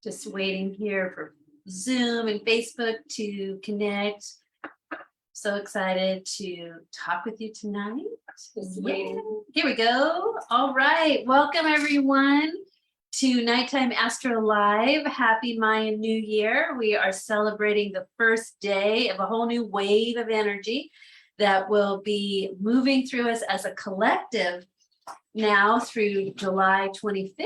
Just waiting here for Zoom and Facebook to connect. So excited to talk with you tonight. Just waiting. Here we go. All right. Welcome everyone to Nighttime Astro Live. Happy Mayan New Year. We are celebrating the first day of a whole new wave of energy that will be moving through us as a collective now through July 25th,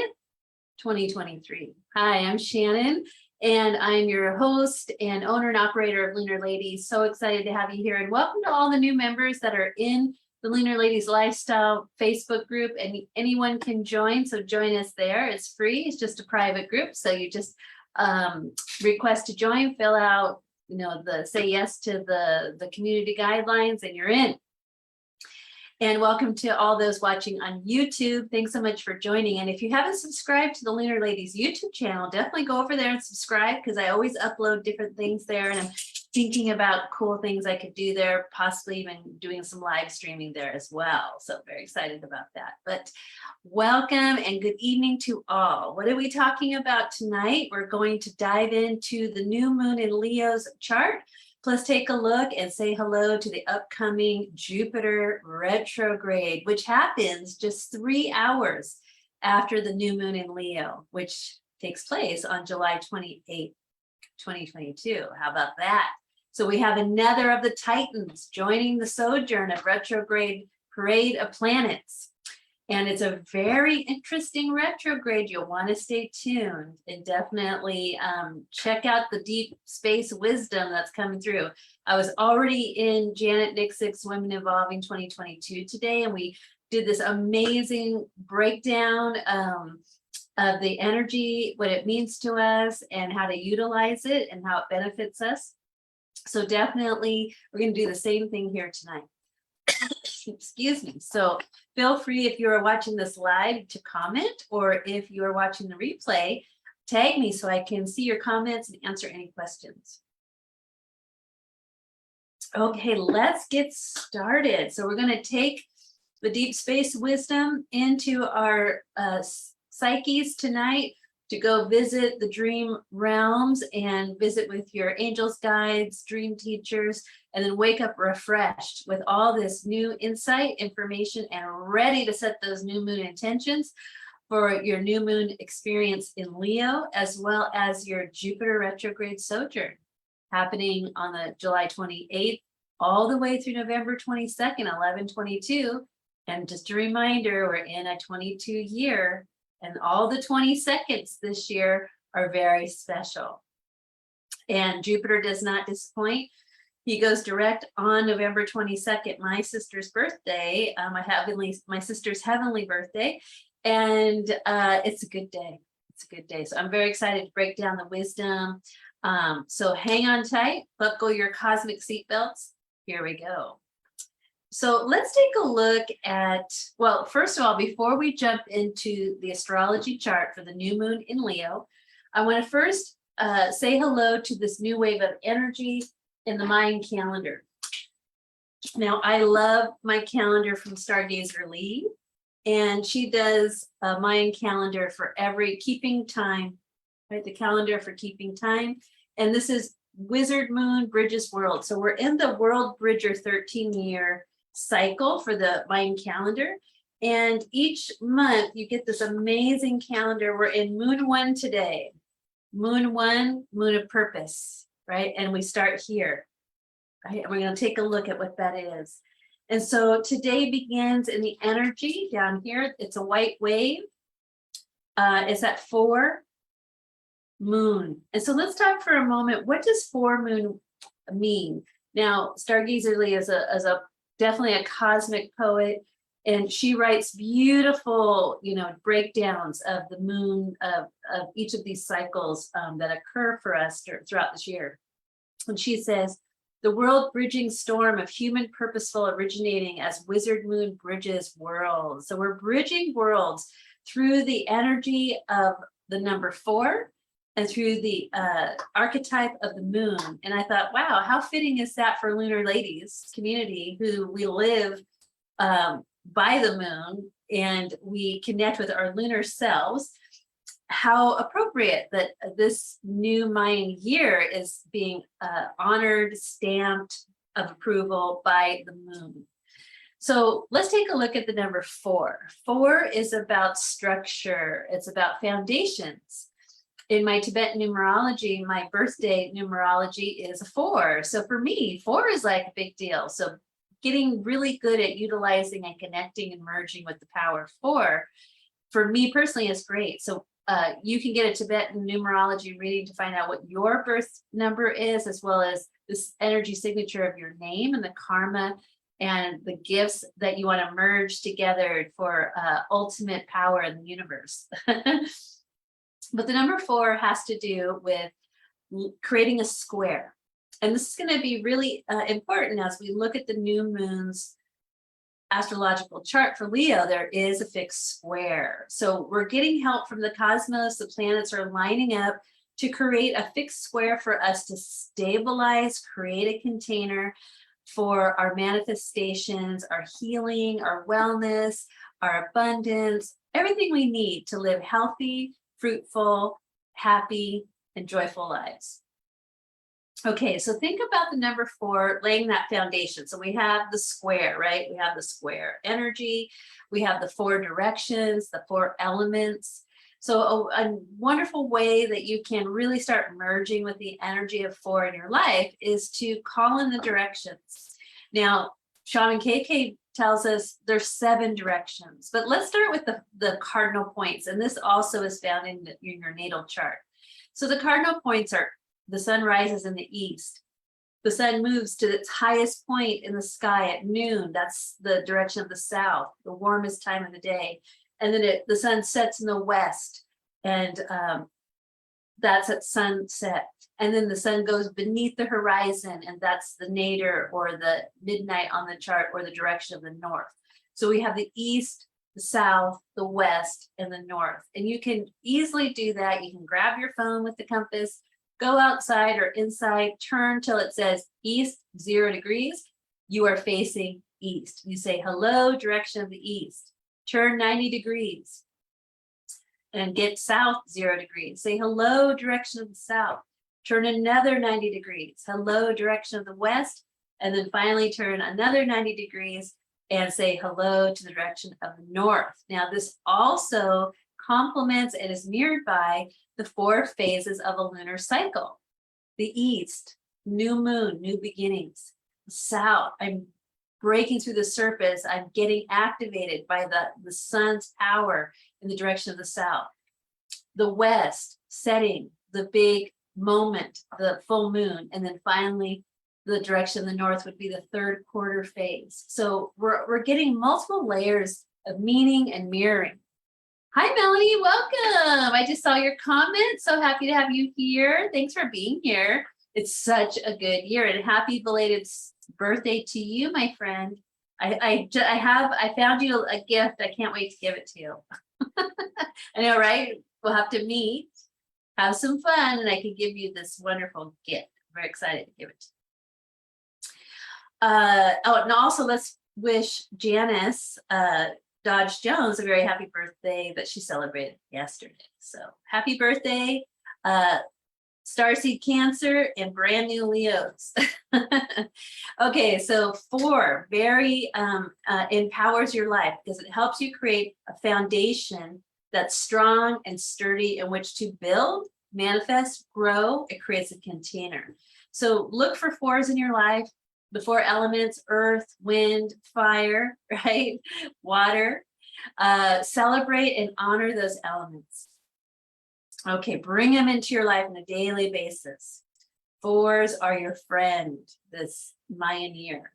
2023. Hi, I'm Shannon, and I'm your host and owner and operator of Lunar Ladies. So excited to have you here, and welcome to all the new members that are in the Lunar Ladies Lifestyle Facebook group, and anyone can join, so join us there. It's free, it's just a private group, so you just request to join, fill out, say yes to the community guidelines, and you're in. And welcome to all those watching on YouTube. Thanks so much for joining. And if you haven't subscribed to the Lunar Ladies YouTube channel, definitely go over there and subscribe, because I always upload different things there, and I'm thinking about cool things I could do there, possibly even doing some live streaming there as well. So very excited about that. But welcome and good evening to all. What are we talking about tonight? We're going to dive into the new moon in Leo's chart. Plus take a look and say hello to the upcoming Jupiter retrograde, which happens just 3 hours after the new moon in Leo, which takes place on July 28th, 2022. How about that? So we have another of the Titans joining the sojourn of retrograde parade of planets. And it's a very interesting retrograde. You'll want to stay tuned and definitely check out the deep space wisdom that's coming through. I was already in Janet Nixick's Women Evolving 2022 today, and we did this amazing breakdown of the energy, what it means to us, and how to utilize it and how it benefits us. So definitely, we're going to do the same thing here tonight. Excuse me. So feel free, if you're watching this live, to comment, or if you're watching the replay, tag me so I can see your comments and answer any questions. Okay, let's get started. So we're going to take the deep space wisdom into our psyches tonight to go visit the dream realms and visit with your angels, guides, dream teachers, and then wake up refreshed with all this new insight, information, and ready to set those new moon intentions for your new moon experience in Leo, as well as your Jupiter retrograde sojourn happening on the July 28th all the way through November 22nd, 11/22. And just a reminder, we're in a 22 year, and all the 22nds this year are very special. And Jupiter does not disappoint. He goes direct on November 22nd, my sister's birthday, my sister's heavenly birthday. And it's a good day. It's a good day. So I'm very excited to break down the wisdom. So hang on tight, buckle your cosmic seatbelts. Here we go. So let's take a look at, well, first of all, before we jump into the astrology chart for the new moon in Leo, I want to first say hello to this new wave of energy in the Mayan calendar. Now, I love my calendar from Stargazer Lee, and she does a Mayan calendar for every keeping time, right? The calendar for keeping time. And this is Wizard Moon Bridges World. So we're in the World Bridger 13-year cycle for the Mayan calendar, and each month you get this amazing calendar. We're in Moon 1 today. Moon 1, Moon of Purpose, right? And we start here, right? And we're going to take a look at what that is. And so today begins in the energy down here. It's a white wave. It's at 4 moon. And so let's talk for a moment. What does 4 moon mean? Now, Stargazer Lee is a definitely a cosmic poet, and she writes beautiful, breakdowns of the moon, of each of these cycles that occur for us throughout this year. And she says, the world bridging storm of human purposeful originating as wizard moon bridges worlds. So we're bridging worlds through the energy of the number 4 and through the archetype of the moon. And I thought, wow, how fitting is that for Lunar Ladies community, who we live by the moon, and we connect with our lunar selves. how appropriate that this new Mayan year is being honored, stamped of approval by the moon. So let's take a look at the number 4. 4 is about structure. It's about foundations. In my Tibetan numerology, my birthday numerology is a 4. So for me, 4 is like a big deal. So getting really good at utilizing and connecting and merging with the power of 4, for me personally, is great. So you can get a Tibetan numerology reading to find out what your birth number is, as well as this energy signature of your name and the karma and the gifts that you want to merge together for ultimate power in the universe. But the number 4 has to do with creating a square. And this is going to be really important as we look at the new moon's astrological chart for Leo. There is a fixed square. So we're getting help from the cosmos. The planets are lining up to create a fixed square for us to stabilize, create a container for our manifestations, our healing, our wellness, our abundance, everything we need to live healthy, fruitful, happy, and joyful lives. Okay, so think about the number 4, laying that foundation. So we have the square, right? We have the square energy. We have the 4 directions, the 4 elements. So a wonderful way that you can really start merging with the energy of 4 in your life is to call in the directions. Now, Shaman KK tells us there's 7 directions, but let's start with the cardinal points. And this also is found in your natal chart. So the cardinal points are: the sun rises in the east. The sun moves to its highest point in the sky at noon. That's the direction of the south, the warmest time of the day. And then the sun sets in the west, and that's at sunset. And then the sun goes beneath the horizon, and that's the nadir, or the midnight on the chart, or the direction of the north. So we have the east, the south, the west, and the north. And you can easily do that. You can grab your phone with the compass, go outside or inside, turn till it says east 0 degrees. You are facing east. You say, hello, direction of the east. Turn 90 degrees and get south 0 degrees. Say, hello, direction of the south. Turn another 90 degrees. Hello, direction of the west. And then finally turn another 90 degrees and say hello to the direction of the north. Now, this also complements and is mirrored by the 4 phases of a lunar cycle. The east, new moon, new beginnings. The south, I'm breaking through the surface. I'm getting activated by the sun's power in the direction of the south. The west, setting, the big moment, the full moon. And then finally, the direction of the north would be the 3rd quarter phase. So we're getting multiple layers of meaning and mirroring. Hi, Melanie, welcome. I just saw your comment. So happy to have you here. Thanks for being here. It's such a good year, and happy belated birthday to you, my friend. I found you a gift. I can't wait to give it to you. I know, right? We'll have to meet, have some fun, and I can give you this wonderful gift. I'm very excited to give it to you. Oh, and also let's wish Janice Dodge Jones a very happy birthday that she celebrated yesterday. So happy birthday, Starseed Cancer and brand new Leos. Okay, so 4 very empowers your life because it helps you create a foundation that's strong and sturdy in which to build, manifest, grow. It creates a container. So look for 4s in your life. The 4 elements: earth, wind, fire, right? Water. Celebrate and honor those elements. Okay, bring them into your life on a daily basis. 4s are your friend this Mayan year.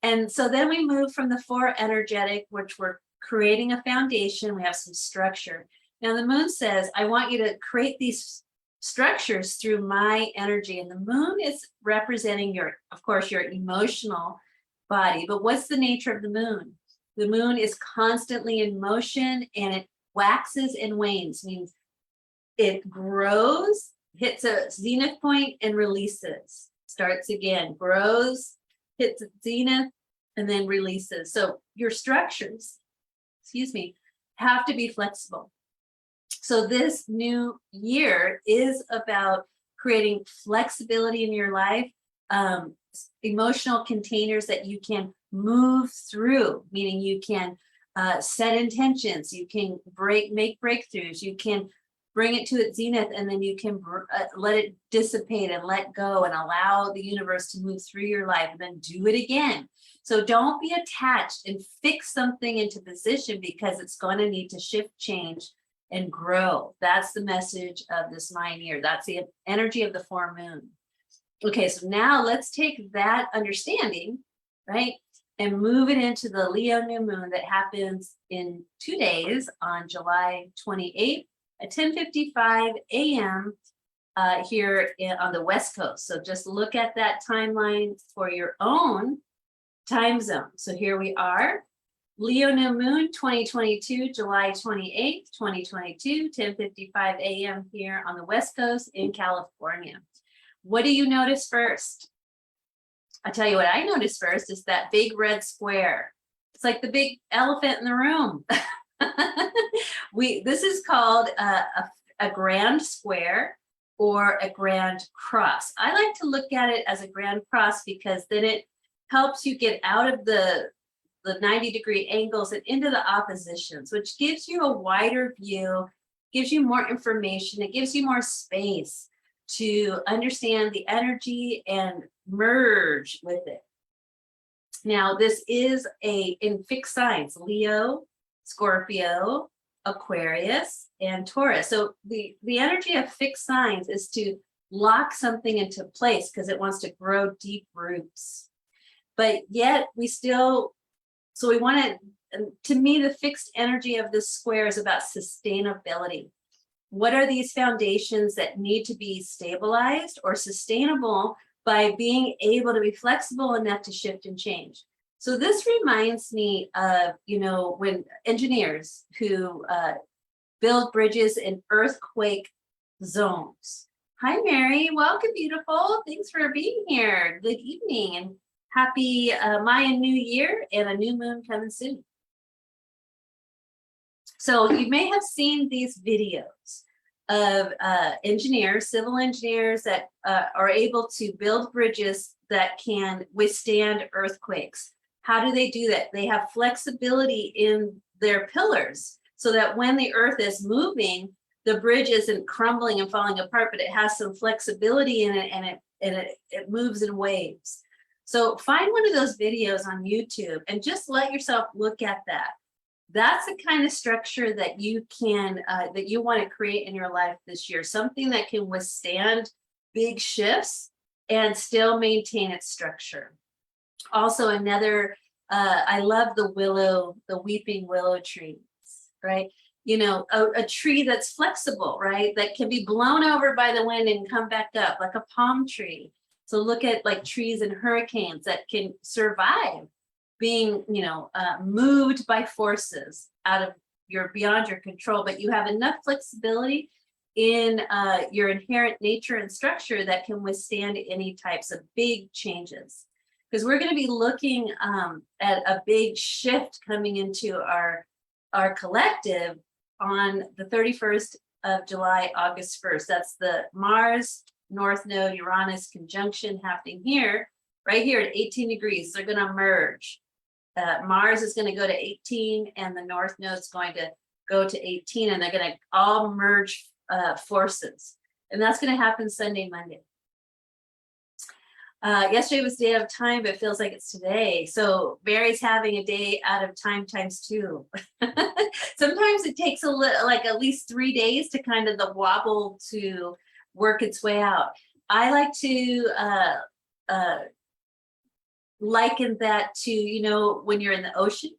And so then we move from the 4 energetic, which we're creating a foundation. We have some structure. Now the moon says, I want you to create these structures through my energy. And the moon is representing of course, your emotional body. But what's the nature of the moon? The moon is constantly in motion, and it waxes and wanes, means it grows, hits a zenith point and releases, starts again, grows, hits zenith, and then releases. So your structures, have to be flexible. So this new year is about creating flexibility in your life, emotional containers that you can move through, meaning you can set intentions, you can make breakthroughs, you can bring it to its zenith, and then you can let it dissipate and let go and allow the universe to move through your life, and then do it again. So don't be attached and fix something into position, because it's going to need to shift, change, and grow. That's the message of this Mayan year. That's the energy of the full moon. Okay, so now let's take that understanding, right, and move it into the Leo new moon that happens in 2 days on July 28th at 10:55 a.m. Here on the West Coast. So just look at that timeline for your own time zone. So here we are, Leo new moon 2022, July 28th, 2022, 10:55 a.m. here on the West Coast in California. What do you notice first? I'll tell you what I noticed first is that big red square. It's like the big elephant in the room. This is called a grand square or a grand cross. I like to look at it as a grand cross, because then it helps you get out of the 90-degree angles and into the oppositions, which gives you a wider view, gives you more information, it gives you more space to understand the energy and merge with it. Now, this is in fixed signs: Leo, Scorpio, Aquarius, and Taurus. So the energy of fixed signs is to lock something into place, because it wants to grow deep roots. But yet we want to me, the fixed energy of this square is about sustainability. What are these foundations that need to be stabilized or sustainable by being able to be flexible enough to shift and change? So this reminds me of, when engineers who build bridges in earthquake zones. Hi, Mary. Welcome, beautiful. Thanks for being here. Good evening, and happy Mayan New Year and a new moon coming soon. So you may have seen these videos of engineers, civil engineers that are able to build bridges that can withstand earthquakes. How do they do that? They have flexibility in their pillars, so that when the earth is moving, the bridge isn't crumbling and falling apart, but it has some flexibility in it, and it moves in waves. So find one of those videos on YouTube and just let yourself look at that. That's the kind of structure that you can that you want to create in your life this year. Something that can withstand big shifts and still maintain its structure. Also, another, I love the weeping willow trees, right? A tree that's flexible, right? That can be blown over by the wind and come back up, like a palm tree. So look at like trees and hurricanes that can survive being, moved by forces beyond your control, but you have enough flexibility in your inherent nature and structure that can withstand any types of big changes. Because we're going to be looking at a big shift coming into our collective on the 31st of July, August 1st. That's the Mars North Node Uranus conjunction happening here, right here at 18 degrees. They're going to merge. Mars is going to go to 18, and the North Node is going to go to 18, and they're going to all merge forces. And that's going to happen Sunday, Monday. Yesterday was day out of time, but it feels like it's today. So Mary's having a day out of time ×2. Sometimes it takes at least 3 days to kind of the wobble to work its way out. I like to liken that to, when you're in the ocean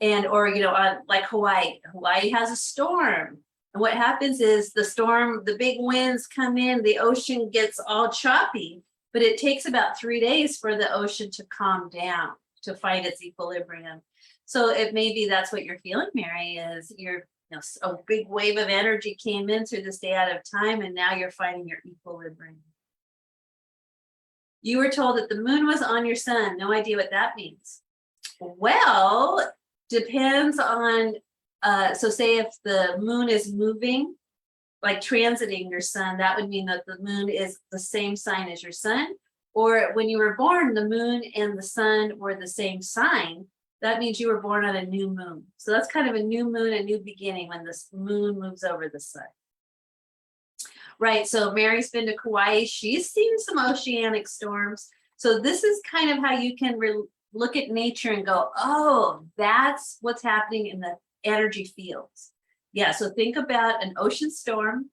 or on like Hawaii. Hawaii has a storm. And what happens is the big winds come in, the ocean gets all choppy. But it takes about 3 days for the ocean to calm down, to find its equilibrium. So it may be that's what you're feeling, Mary, is a big wave of energy came in through this day out of time, and now you're finding your equilibrium. You were told that the moon was on your sun. No idea what that means. Well, depends on So say if the moon is moving, like transiting your sun, that would mean that the moon is the same sign as your sun. Or when you were born, the moon and the sun were the same sign. That means you were born on a new moon. So that's kind of a new moon, a new beginning when this moon moves over the sun. Right, so Mary's been to Kauai. She's seen some oceanic storms. So this is kind of how you can look at nature and go, oh, that's what's happening in the energy fields. Yeah, so think about an ocean storm,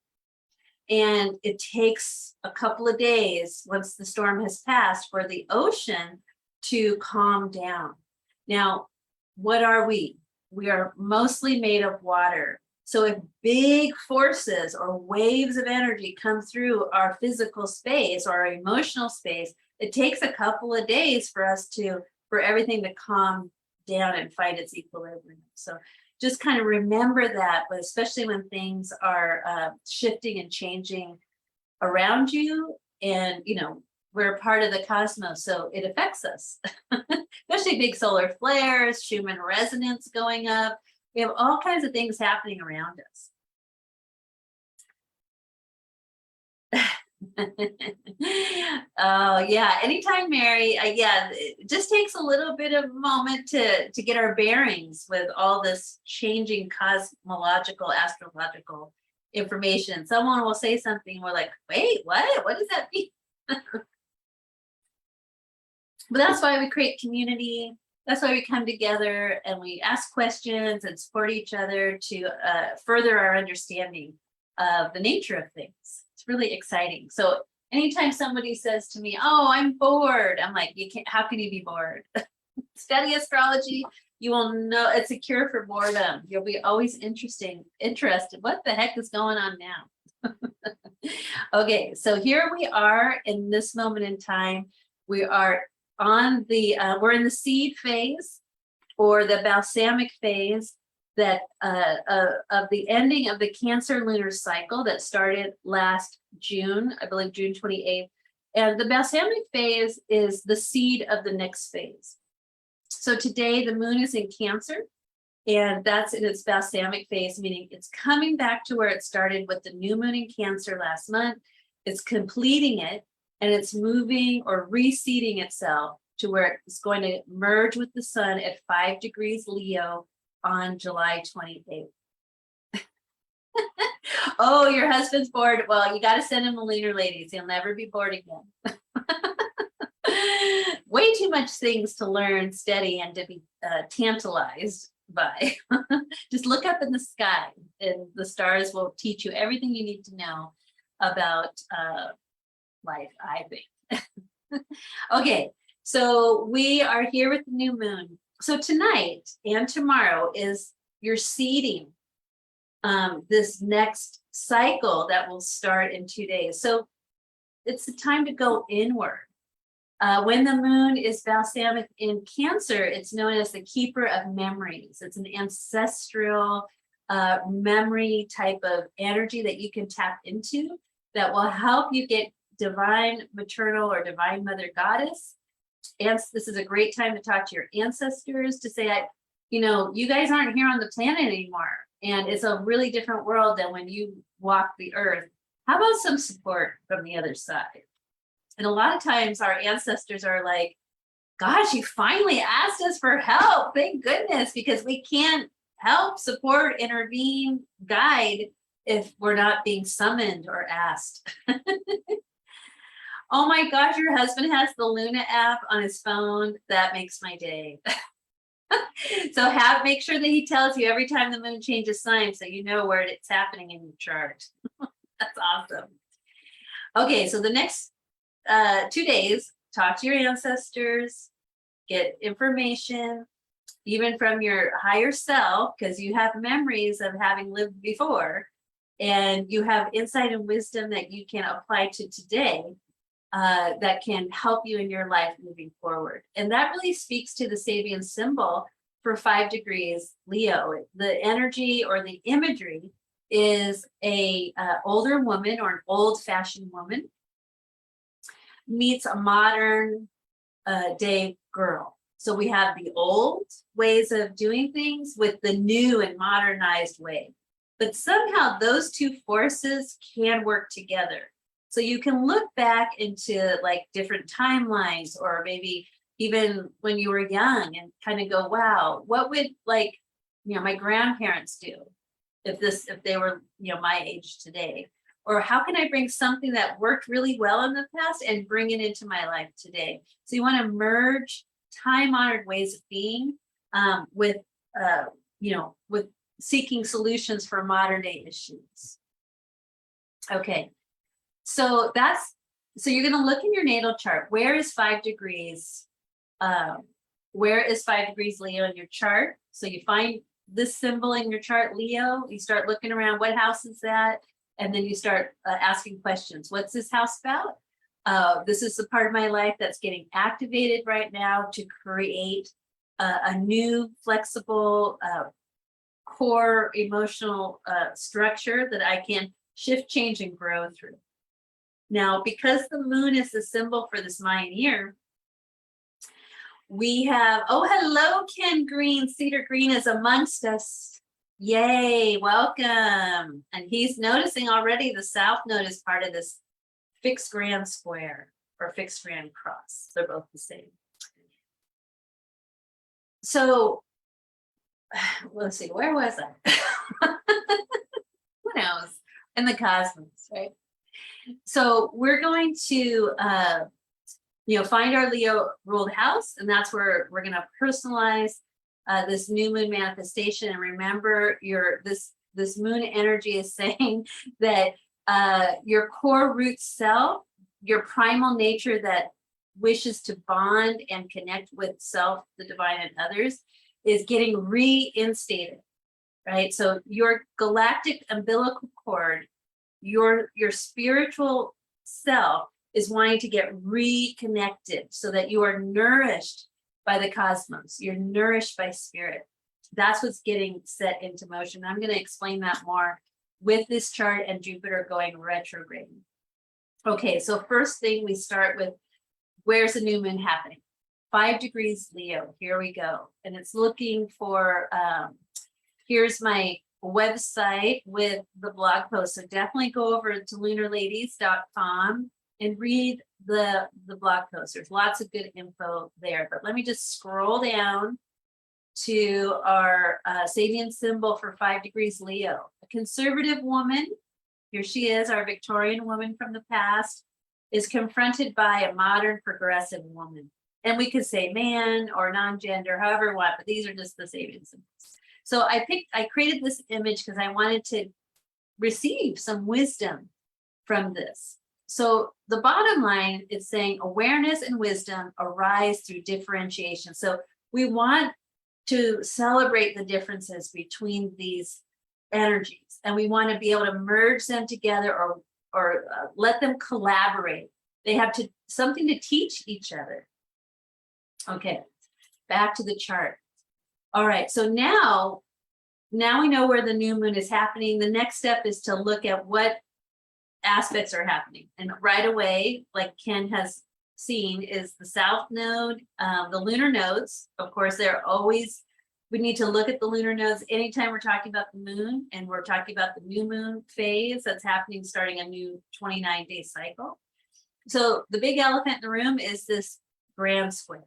and it takes a couple of days once the storm has passed for the ocean to calm down. Now, what are we? We are mostly made of water. So if big forces or waves of energy come through our physical space or our emotional space, it takes a couple of days for everything to calm down and find its equilibrium. So just kind of remember that, but especially when things are shifting and changing around you, and we're a part of the cosmos, so it affects us. Especially big solar flares, Schumann resonance going up. We have all kinds of things happening around us. Oh yeah, anytime, Mary. Yeah, it just takes a little bit of a moment to get our bearings with all this changing cosmological, astrological information. Someone will say something, we're like, wait, what? What does that mean? But that's why we create community. That's why we come together and we ask questions and support each other to further our understanding of the nature of things. It's really exciting. So anytime somebody says to me, oh, I'm bored, I'm like, how can you be bored? Study astrology, you will know it's a cure for boredom. You'll be always interested. What the heck is going on now? Okay, so here we are in this moment in time. We are on we're in the seed phase or the balsamic phase that of the ending of the Cancer lunar cycle that started last June, I believe June 28th. And the balsamic phase is the seed of the next phase. So today the moon is in Cancer, and that's in its balsamic phase, meaning it's coming back to where it started with the new moon in Cancer last month. It's completing it, and it's moving or reseeding itself to where it's going to merge with the sun at 5 degrees Leo on July 28th. Oh, your husband's bored. Well, you got to send him the lunar ladies. He'll never be bored again. Way too much things to learn, study, and to be tantalized by. Just look up in the sky, and the stars will teach you everything you need to know about life, I think. Okay, so we are here with the new moon. So tonight and tomorrow is your seeding this next cycle that will start in 2 days. So it's the time to go inward. When the moon is balsamic in Cancer, it's known as the keeper of memories. It's an ancestral memory type of energy that you can tap into that will help you get divine maternal or divine mother goddess. And this is a great time to talk to your ancestors, to say, you guys aren't here on the planet anymore. And it's a really different world than when you walk the earth. How about some support from the other side? And a lot of times our ancestors are like, gosh, you finally asked us for help. Thank goodness, because we can't help, support, intervene, guide if we're not being summoned or asked. Oh my gosh, your husband has the Luna app on his phone. That makes my day. So make sure that he tells you every time the moon changes sign, so you know where it's happening in your chart. That's awesome. Okay, so the next 2 days, talk to your ancestors, get information, even from your higher self, because you have memories of having lived before, and you have insight and wisdom that you can apply to today. That can help you in your life moving forward. And that really speaks to the Sabian symbol for 5 degrees Leo. The energy or the imagery is a older woman or an old-fashioned woman meets a modern day girl. So we have the old ways of doing things with the new and modernized way. But somehow those two forces can work together. So you can look back into like different timelines, or maybe even when you were young, and kind of go, wow, what would like, my grandparents do if they were, my age today? Or how can I bring something that worked really well in the past and bring it into my life today? So you want to merge time-honored ways of being with seeking solutions for modern day issues. Okay, so you're going to look in your natal chart. Where is 5 degrees? Where is 5 degrees Leo in your chart? So you find this symbol in your chart, Leo. You start looking around, what house is that? And then you start asking questions. What's this house about? This is the part of my life that's getting activated right now to create a new, flexible, core emotional structure that I can shift, change, and grow through. Now, because the moon is the symbol for this Mayan year, we have, oh, hello, Ken Green. Cedar Green is amongst us. Yay, welcome. And he's noticing already the South Node is part of this fixed grand square or fixed grand cross. They're both the same. So let's see, where was I? Who knows? In the cosmos, right? So we're going to find our Leo ruled house, and that's where we're going to personalize this new moon manifestation. And remember, this moon energy is saying that your core root self, your primal nature that wishes to bond and connect with self, the divine, and others, is getting reinstated, right? So your galactic umbilical cord, your spiritual self is wanting to get reconnected so that you are nourished by the cosmos. You're nourished by spirit. That's what's getting set into motion. I'm going to explain that more with this chart and Jupiter going retrograde. Okay, so first thing we start with, where's the new moon happening? 5 degrees Leo, here we go. And it's looking for, here's my website with the blog post. So definitely go over to lunarladies.com and read the blog post. There's lots of good info there. But let me just scroll down to our Sabian symbol for 5 degrees Leo. A conservative woman, here she is, our Victorian woman from the past, is confronted by a modern progressive woman. And we could say man or non-gender, however you want, but these are just the Sabian symbols. So I created this image because I wanted to receive some wisdom from this. So the bottom line is saying awareness and wisdom arise through differentiation. So we want to celebrate the differences between these energies, and we want to be able to merge them together or let them collaborate. They have something to teach each other. Okay, back to the chart. All right, so now we know where the new moon is happening. The next step is to look at what aspects are happening. And right away, like Ken has seen, is the South Node, the lunar nodes. Of course, we need to look at the lunar nodes anytime we're talking about the moon, and we're talking about the new moon phase that's happening, starting a new 29-day cycle. So the big elephant in the room is this grand square.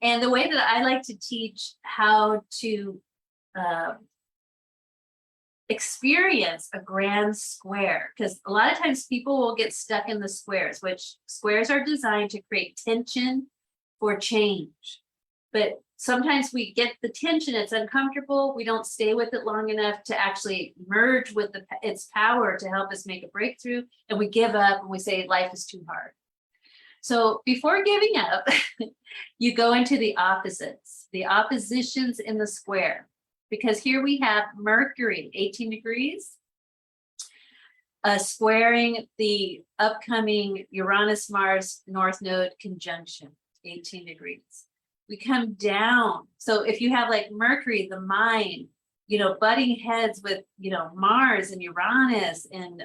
And the way that I like to teach how to experience a grand square, because a lot of times people will get stuck in the squares, which squares are designed to create tension for change. But sometimes we get the tension, it's uncomfortable, we don't stay with it long enough to actually merge with its power to help us make a breakthrough, and we give up and we say life is too hard. So before giving up, you go into the opposites, the oppositions in the square, because here we have Mercury, 18 degrees, squaring the upcoming Uranus-Mars North Node conjunction, 18 degrees. We come down. So if you have like Mercury, the mind, butting heads with, Mars and Uranus and,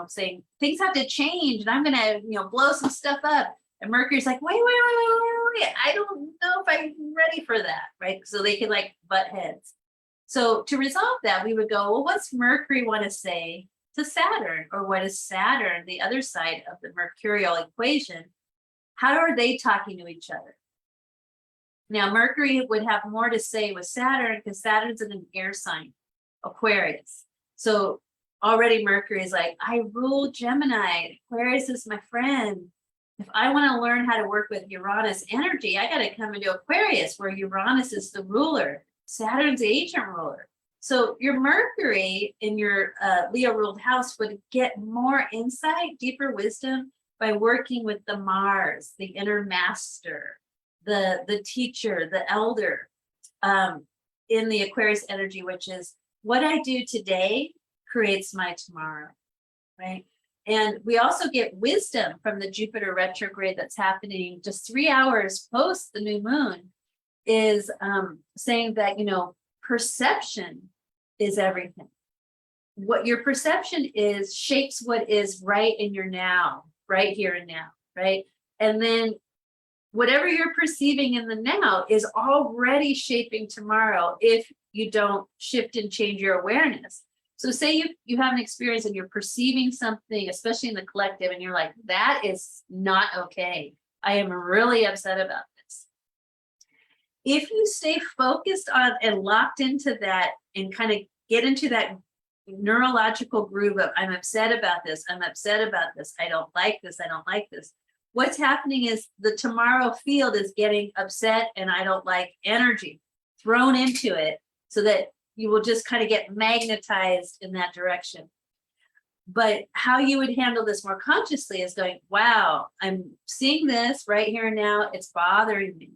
saying things have to change and I'm going to, blow some stuff up. And Mercury's like, wait, wait, I don't know if I'm ready for that, right? So they can like butt heads. So to resolve that, we would go, well, what's Mercury want to say to Saturn? Or what is Saturn, the other side of the mercurial equation? How are they talking to each other? Now, Mercury would have more to say with Saturn because Saturn's in an air sign, Aquarius. So already Mercury is like, I rule Gemini. Aquarius is my friend. If I want to learn how to work with Uranus energy, I got to come into Aquarius where Uranus is the ruler. Saturn's the agent ruler. So your Mercury in your Leo ruled house would get more insight, deeper wisdom by working with the Mars, the inner master, the teacher, the elder, in the Aquarius energy, which is what I do today creates my tomorrow, right? And we also get wisdom from the Jupiter retrograde that's happening just 3 hours post the new moon, is saying that, you know, perception is everything. What your perception is shapes what is right in your now, right here and now, right? And then whatever you're perceiving in the now is already shaping tomorrow if you don't shift and change your awareness. So say you have an experience and you're perceiving something, especially in the collective, and you're like, that is not okay. I am really upset about this. If you stay focused on and locked into that and kind of get into that neurological groove of I'm upset about this, I'm upset about this, I don't like this, I don't like this. What's happening is the tomorrow field is getting upset and I don't like energy thrown into it so that you will just kind of get magnetized in that direction. But how you would handle this more consciously is going, wow, I'm seeing this right here and now. It's bothering me.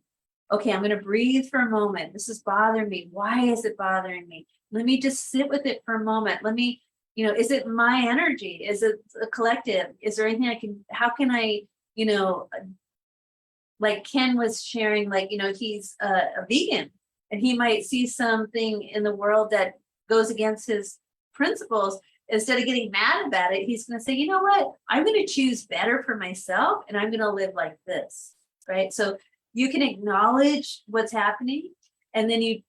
Okay, I'm going to breathe for a moment. This is bothering me. Why is it bothering me? Let me just sit with it for a moment. Let me, you know, is it my energy? Is it a collective? Is there anything I can, how can I, you know, like Ken was sharing, like, you know, he's a vegan and he might see something in the world that goes against his principles. Instead of getting mad about it, he's going to say, you know what, I'm going to choose better for myself and I'm going to live like this, right? So you can acknowledge what's happening and then you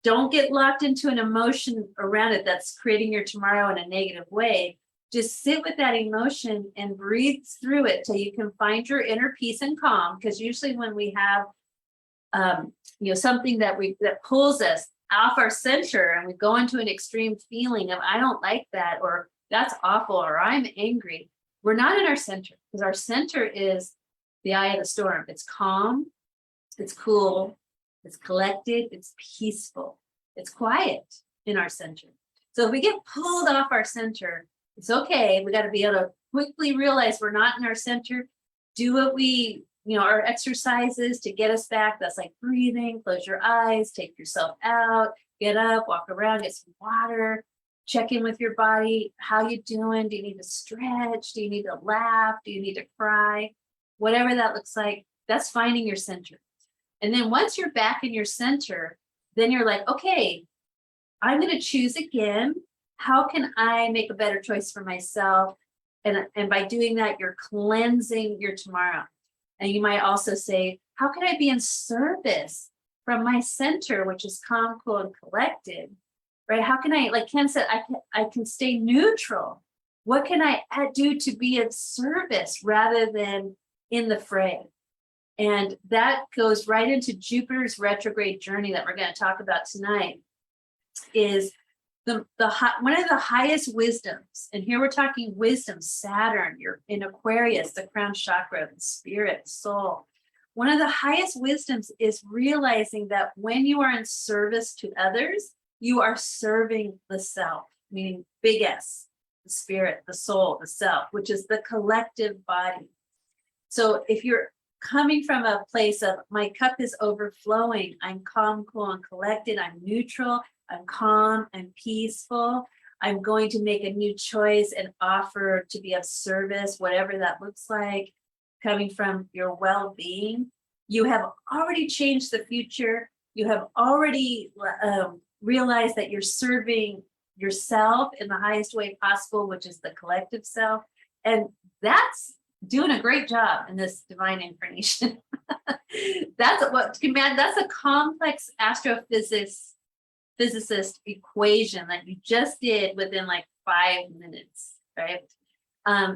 don't get locked into an emotion around it that's creating your tomorrow in a negative way. Just sit with that emotion and breathe through it till you can find your inner peace and calm. Because usually when we have, you know, something that pulls us off our center and we go into an extreme feeling of, I don't like that, or that's awful, or I'm angry, we're not in our center, because our center is the eye of the storm. It's calm, it's cool, it's collected, it's peaceful, it's quiet in our center. So if we get pulled off our center, it's okay. We got to be able to quickly realize we're not in our center. Do what we, you know, our exercises to get us back. That's like breathing, close your eyes, take yourself out, get up, walk around, get some water, check in with your body. How you doing? Do you need to stretch? Do you need to laugh? Do you need to cry? Whatever that looks like, that's finding your center. And then once you're back in your center, then you're like, okay, I'm going to choose again. How can I make a better choice for myself? And by doing that, you're cleansing your tomorrow. And you might also say, how can I be in service from my center, which is calm, cool, and collected, right? How can I, like Ken said, I can stay neutral. What can I do to be of service rather than in the fray? And that goes right into Jupiter's retrograde journey that we're going to talk about tonight, is one of the highest wisdoms. And here we're talking wisdom, Saturn, you're in Aquarius, the crown chakra, the spirit, soul. One of the highest wisdoms is realizing that when you are in service to others, you are serving the self, meaning big S, the spirit, the soul, the self, which is the collective body. So if you're coming from a place of my cup is overflowing, I'm calm, cool, and collected, I'm neutral, I'm calm, I'm peaceful, I'm going to make a new choice and offer to be of service, whatever that looks like, coming from your well-being, you have already changed the future. You have already realized that you're serving yourself in the highest way possible, which is the collective self. And that's doing a great job in this divine incarnation. That's what command. That's a complex physicist equation that you just did within like 5 minutes, right?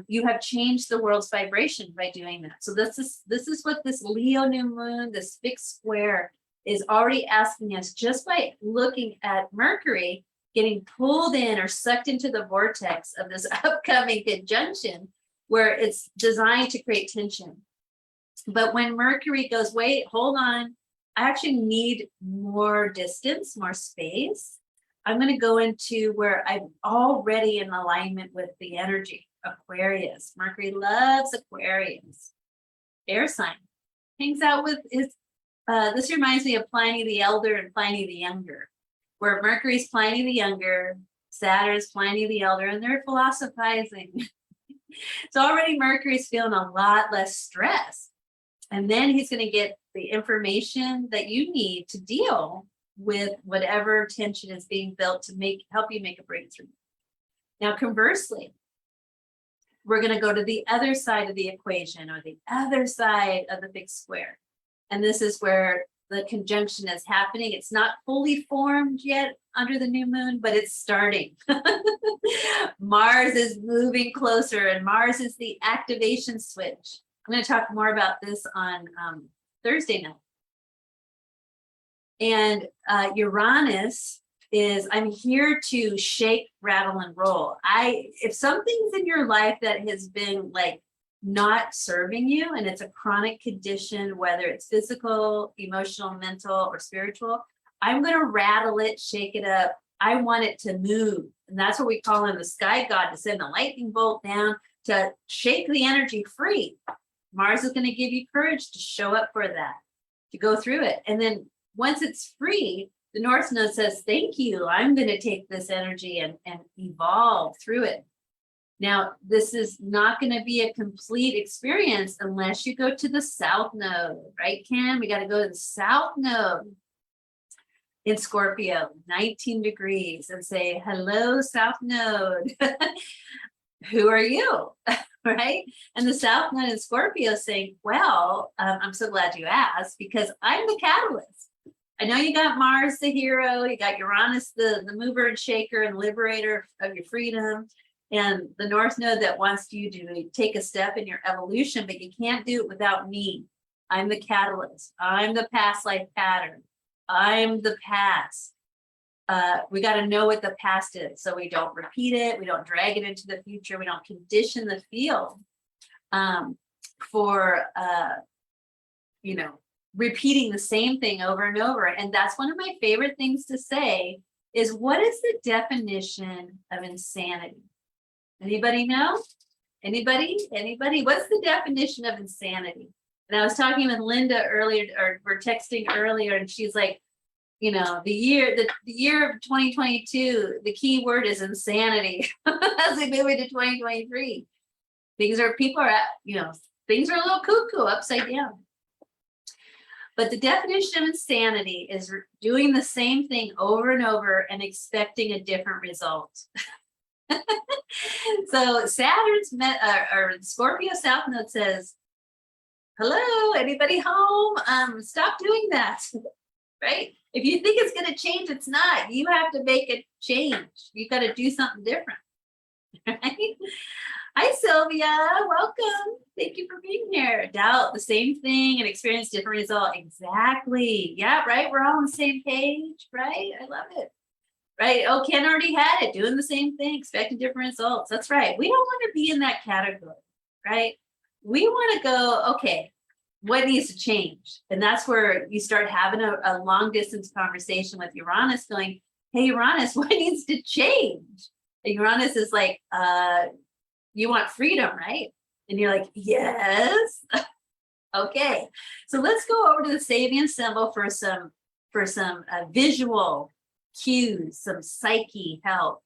You have changed the world's vibration by doing that. So this is what this Leo new moon, this fixed square, is already asking us, just by looking at Mercury getting pulled in or sucked into the vortex of this upcoming conjunction, where it's designed to create tension. But when Mercury goes, wait, hold on, I actually need more distance, more space, I'm going to go into where I'm already in alignment with the energy. Aquarius. Mercury loves Aquarius. Air sign. Hangs out with his, this reminds me of Pliny the Elder and Pliny the Younger, where Mercury's Pliny the Younger, Saturn's Pliny the Elder, and they're philosophizing. So already Mercury's feeling a lot less stress. And then he's going to get the information that you need to deal with whatever tension is being built to help you make a breakthrough. Now, conversely, we're going to go to the other side of the equation, or the other side of the big square. And this is where the conjunction is happening. It's not fully formed yet under the new moon, but it's starting. Mars is moving closer, and Mars is the activation switch. I'm going to talk more about this on Thursday night. And Uranus is, I'm here to shake, rattle, and roll. If something's in your life that has been like not serving you, and it's a chronic condition, whether it's physical, emotional, mental, or spiritual, I'm going to rattle it, shake it up. I want it to move. And that's what we call in the sky god, to send a lightning bolt down to shake the energy free. Mars is going to give you courage to show up for that, to go through it. And then once it's free, the North Node says, thank you. I'm going to take this energy and evolve through it. Now, this is not going to be a complete experience unless you go to the South Node, right, Ken? We got to go to the South Node in Scorpio, 19 degrees, and say, hello, South Node. Who are you? Right? And the South Node in Scorpio is saying, well, I'm so glad you asked, because I'm the catalyst. I know you got Mars, the hero, you got Uranus, the mover and shaker and liberator of your freedom, and the North Node that wants you to take a step in your evolution, but you can't do it without me. I'm the catalyst. I'm the past life pattern. I'm the past. We got to know what the past is, so we don't repeat it. We don't drag it into the future. We don't condition the field for repeating the same thing over and over. And that's one of my favorite things to say is, what is the definition of insanity? Anybody know? Anybody? What's the definition of insanity? And I was talking with Linda earlier, or we're texting earlier, and she's like, the year of 2022, the key word is insanity. As we move into 2023, things are a little cuckoo, upside down. But the definition of insanity is doing the same thing over and over and expecting a different result. So Saturn's or Scorpio South Node says, hello, anybody home? Stop doing that, right? If you think it's going to change, it's not. You have to make a change. You got to do something different, right? Hi, Sylvia. Welcome. Thank you for being here. Doubt the same thing and experience different result. Exactly. Yeah, right. We're all on the same page, right? I love it. Right. Oh, Ken already had it. Doing the same thing, expecting different results. That's right. We don't want to be in that category, right? We want to go, okay, what needs to change? And that's where you start having a long distance conversation with Uranus going, hey, Uranus, what needs to change? And Uranus is like, you want freedom, right? And you're like, yes. Okay. So let's go over to the Sabian symbol for some visual cues, some psyche help.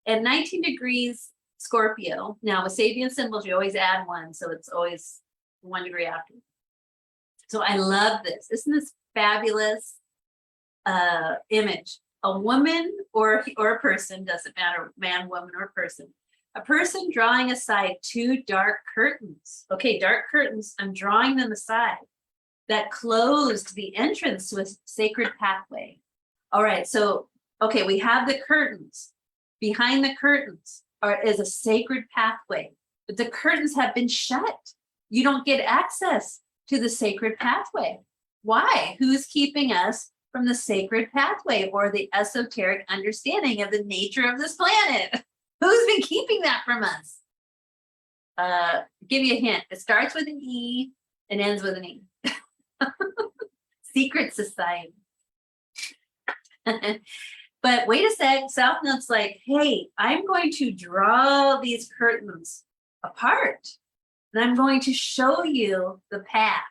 At 19 degrees Scorpio, now with Sabian symbols, you always add one, so it's always 1 degree after. So I love this. Isn't this fabulous image? A woman or a person, doesn't matter, man, woman, or person, A person drawing aside two dark curtains. Okay, dark curtains, I'm drawing them aside. That closed the entrance to a sacred pathway. All right, so, okay, we have the curtains. Behind the curtains is a sacred pathway, but the curtains have been shut. You don't get access to the sacred pathway. Why? Who's keeping us from the sacred pathway or the esoteric understanding of the nature of this planet? Who's been keeping that from us? Give you a hint. It starts with an E and ends with an E. Secret society. But wait a sec, South Node's like, hey, I'm going to draw these curtains apart and I'm going to show you the path.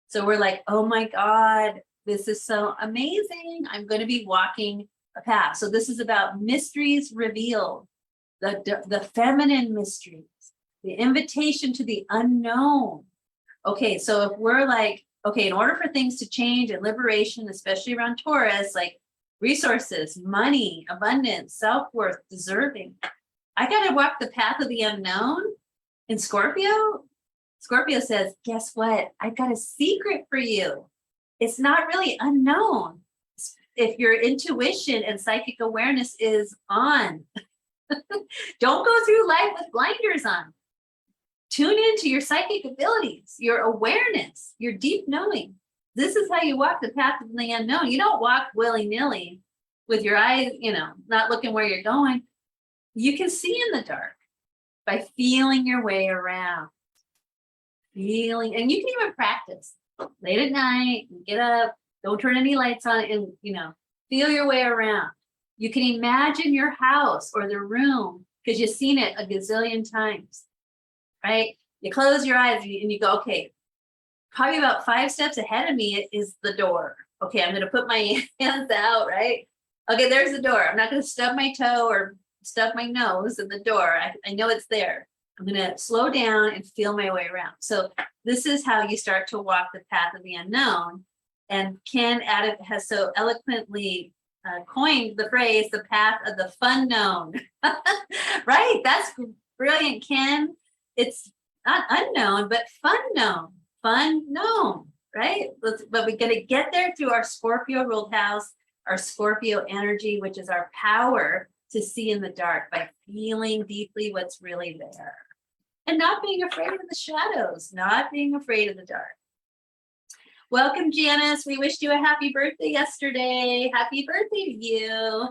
So we're like, oh my God, this is so amazing. I'm going to be walking a path. So this is about mysteries revealed, the feminine mysteries, the invitation to the unknown. Okay, so if we're like, okay, in order for things to change and liberation, especially around Taurus, like resources, money, abundance, self-worth, deserving, I got to walk the path of the unknown. In Scorpio, Scorpio says, guess what? I've got a secret for you. It's not really unknown. If your intuition and psychic awareness is on, don't go through life with blinders on. Tune into your psychic abilities, your awareness, your deep knowing. This is how you walk the path of the unknown. You don't walk willy-nilly with your eyes, not looking where you're going. You can see in the dark by feeling your way around. Feeling, and you can even practice late at night, get up, don't turn any lights on, and feel your way around. You can imagine your house or the room because you've seen it a gazillion times, right? You close your eyes and you go, okay, probably about 5 steps ahead of me is the door. Okay, I'm going to put my hands out, right? Okay, there's the door. I'm not going to stub my toe or stub my nose in the door. I know it's there. I'm going to slow down and feel my way around. So this is how you start to walk the path of the unknown. And Ken has so eloquently coined the phrase, the path of the fun known. Right? That's brilliant, Ken. It's not unknown, but fun known. Fun known, right? But we're going to get there through our Scorpio ruled house, our Scorpio energy, which is our power to see in the dark by feeling deeply what's really there. And not being afraid of the shadows, not being afraid of the dark. Welcome, Janice. We wished you a happy birthday yesterday. Happy birthday to you.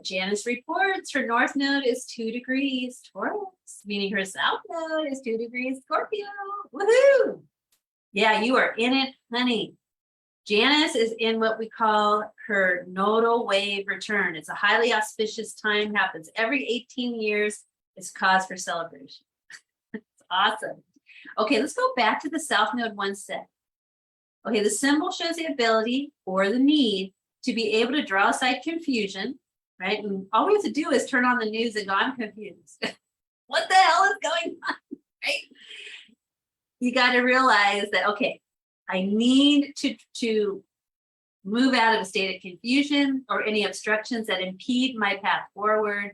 Janice reports her north node is 2 degrees Taurus, meaning her south node is 2 degrees Scorpio. Woohoo! Yeah, you are in it, honey. Janice is in what we call her nodal wave return. It's a highly auspicious time, happens every 18 years. It's cause for celebration. It's awesome. Okay, let's go back to the south node one sec. Okay, the symbol shows the ability or the need to be able to draw aside confusion, right? And all we have to do is turn on the news and go, I'm confused. What the hell is going on, right? You got to realize that, okay, I need to move out of a state of confusion or any obstructions that impede my path forward.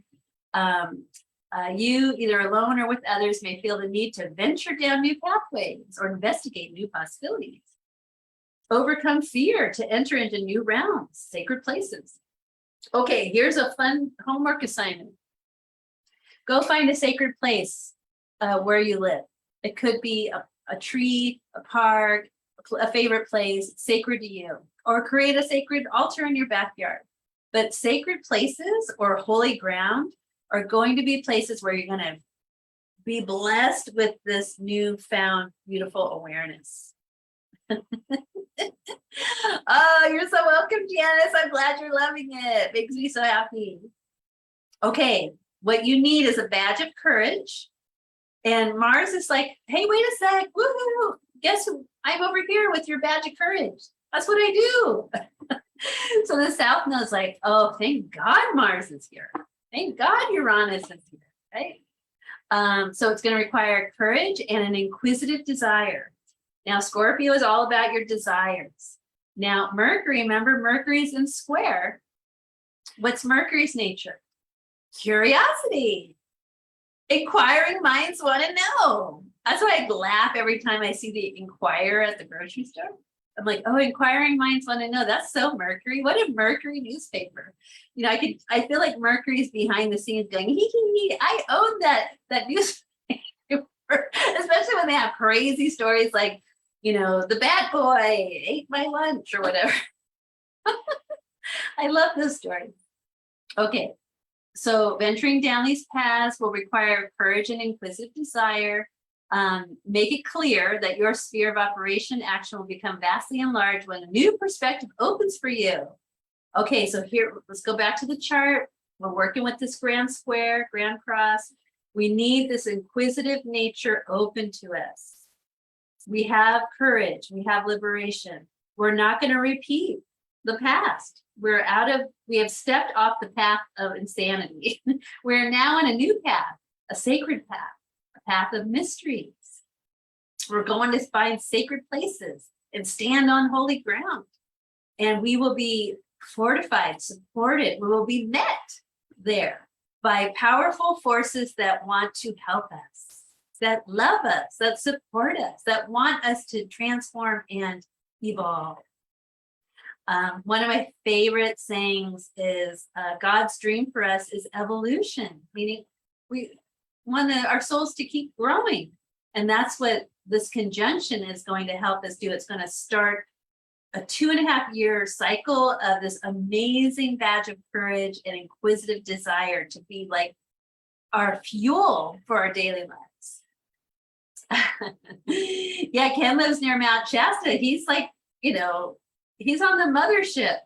You, either alone or with others, may feel the need to venture down new pathways or investigate new possibilities. Overcome fear to enter into new realms, sacred places. Okay, here's a fun homework assignment. Go find a sacred place where you live. It could be a tree, a park, a favorite place, sacred to you, or create a sacred altar in your backyard. But sacred places or holy ground are going to be places where you're going to be blessed with this newfound beautiful awareness. Oh, you're so welcome, Janice. I'm glad you're loving it. Makes me so happy. Okay, what you need is a badge of courage. And Mars is like, hey, wait a sec. Woohoo! Guess who? I'm over here with your badge of courage. That's what I do. So the South Node's like, oh, thank God Mars is here. Thank God Uranus is here, right? So it's going to require courage and an inquisitive desire. Now, Scorpio is all about your desires. Now, Mercury, remember, Mercury's in square. What's Mercury's nature? Curiosity. Inquiring minds want to know. That's why I laugh every time I see the Inquirer at the grocery store. I'm like, oh, inquiring minds want to know. That's so Mercury. What a Mercury newspaper. You know, I feel like Mercury's behind the scenes going, hee. I own that newspaper. Especially when they have crazy stories like, you know, the bad boy ate my lunch or whatever. I love those stories. Okay, so venturing down these paths will require courage and inquisitive desire. Make it clear that your sphere of operation action will become vastly enlarged when a new perspective opens for you. Okay, so here, let's go back to the chart. We're working with this grand square, grand cross. We need this inquisitive nature open to us. We have courage, we have liberation. We're not going to repeat the past. We have stepped off the path of insanity. We're now in a new path, a sacred path, a path of mysteries. We're going to find sacred places and stand on holy ground. And we will be fortified, supported. We will be met there by powerful forces that want to help us, that love us, that support us, that want us to transform and evolve. One of my favorite sayings is God's dream for us is evolution, meaning we want our souls to keep growing. And that's what this conjunction is going to help us do. It's going to start a 2.5-year cycle of this amazing badge of courage and inquisitive desire to be like our fuel for our daily lives. Yeah, Ken lives near Mount Shasta. He's like, you know, he's on the mothership.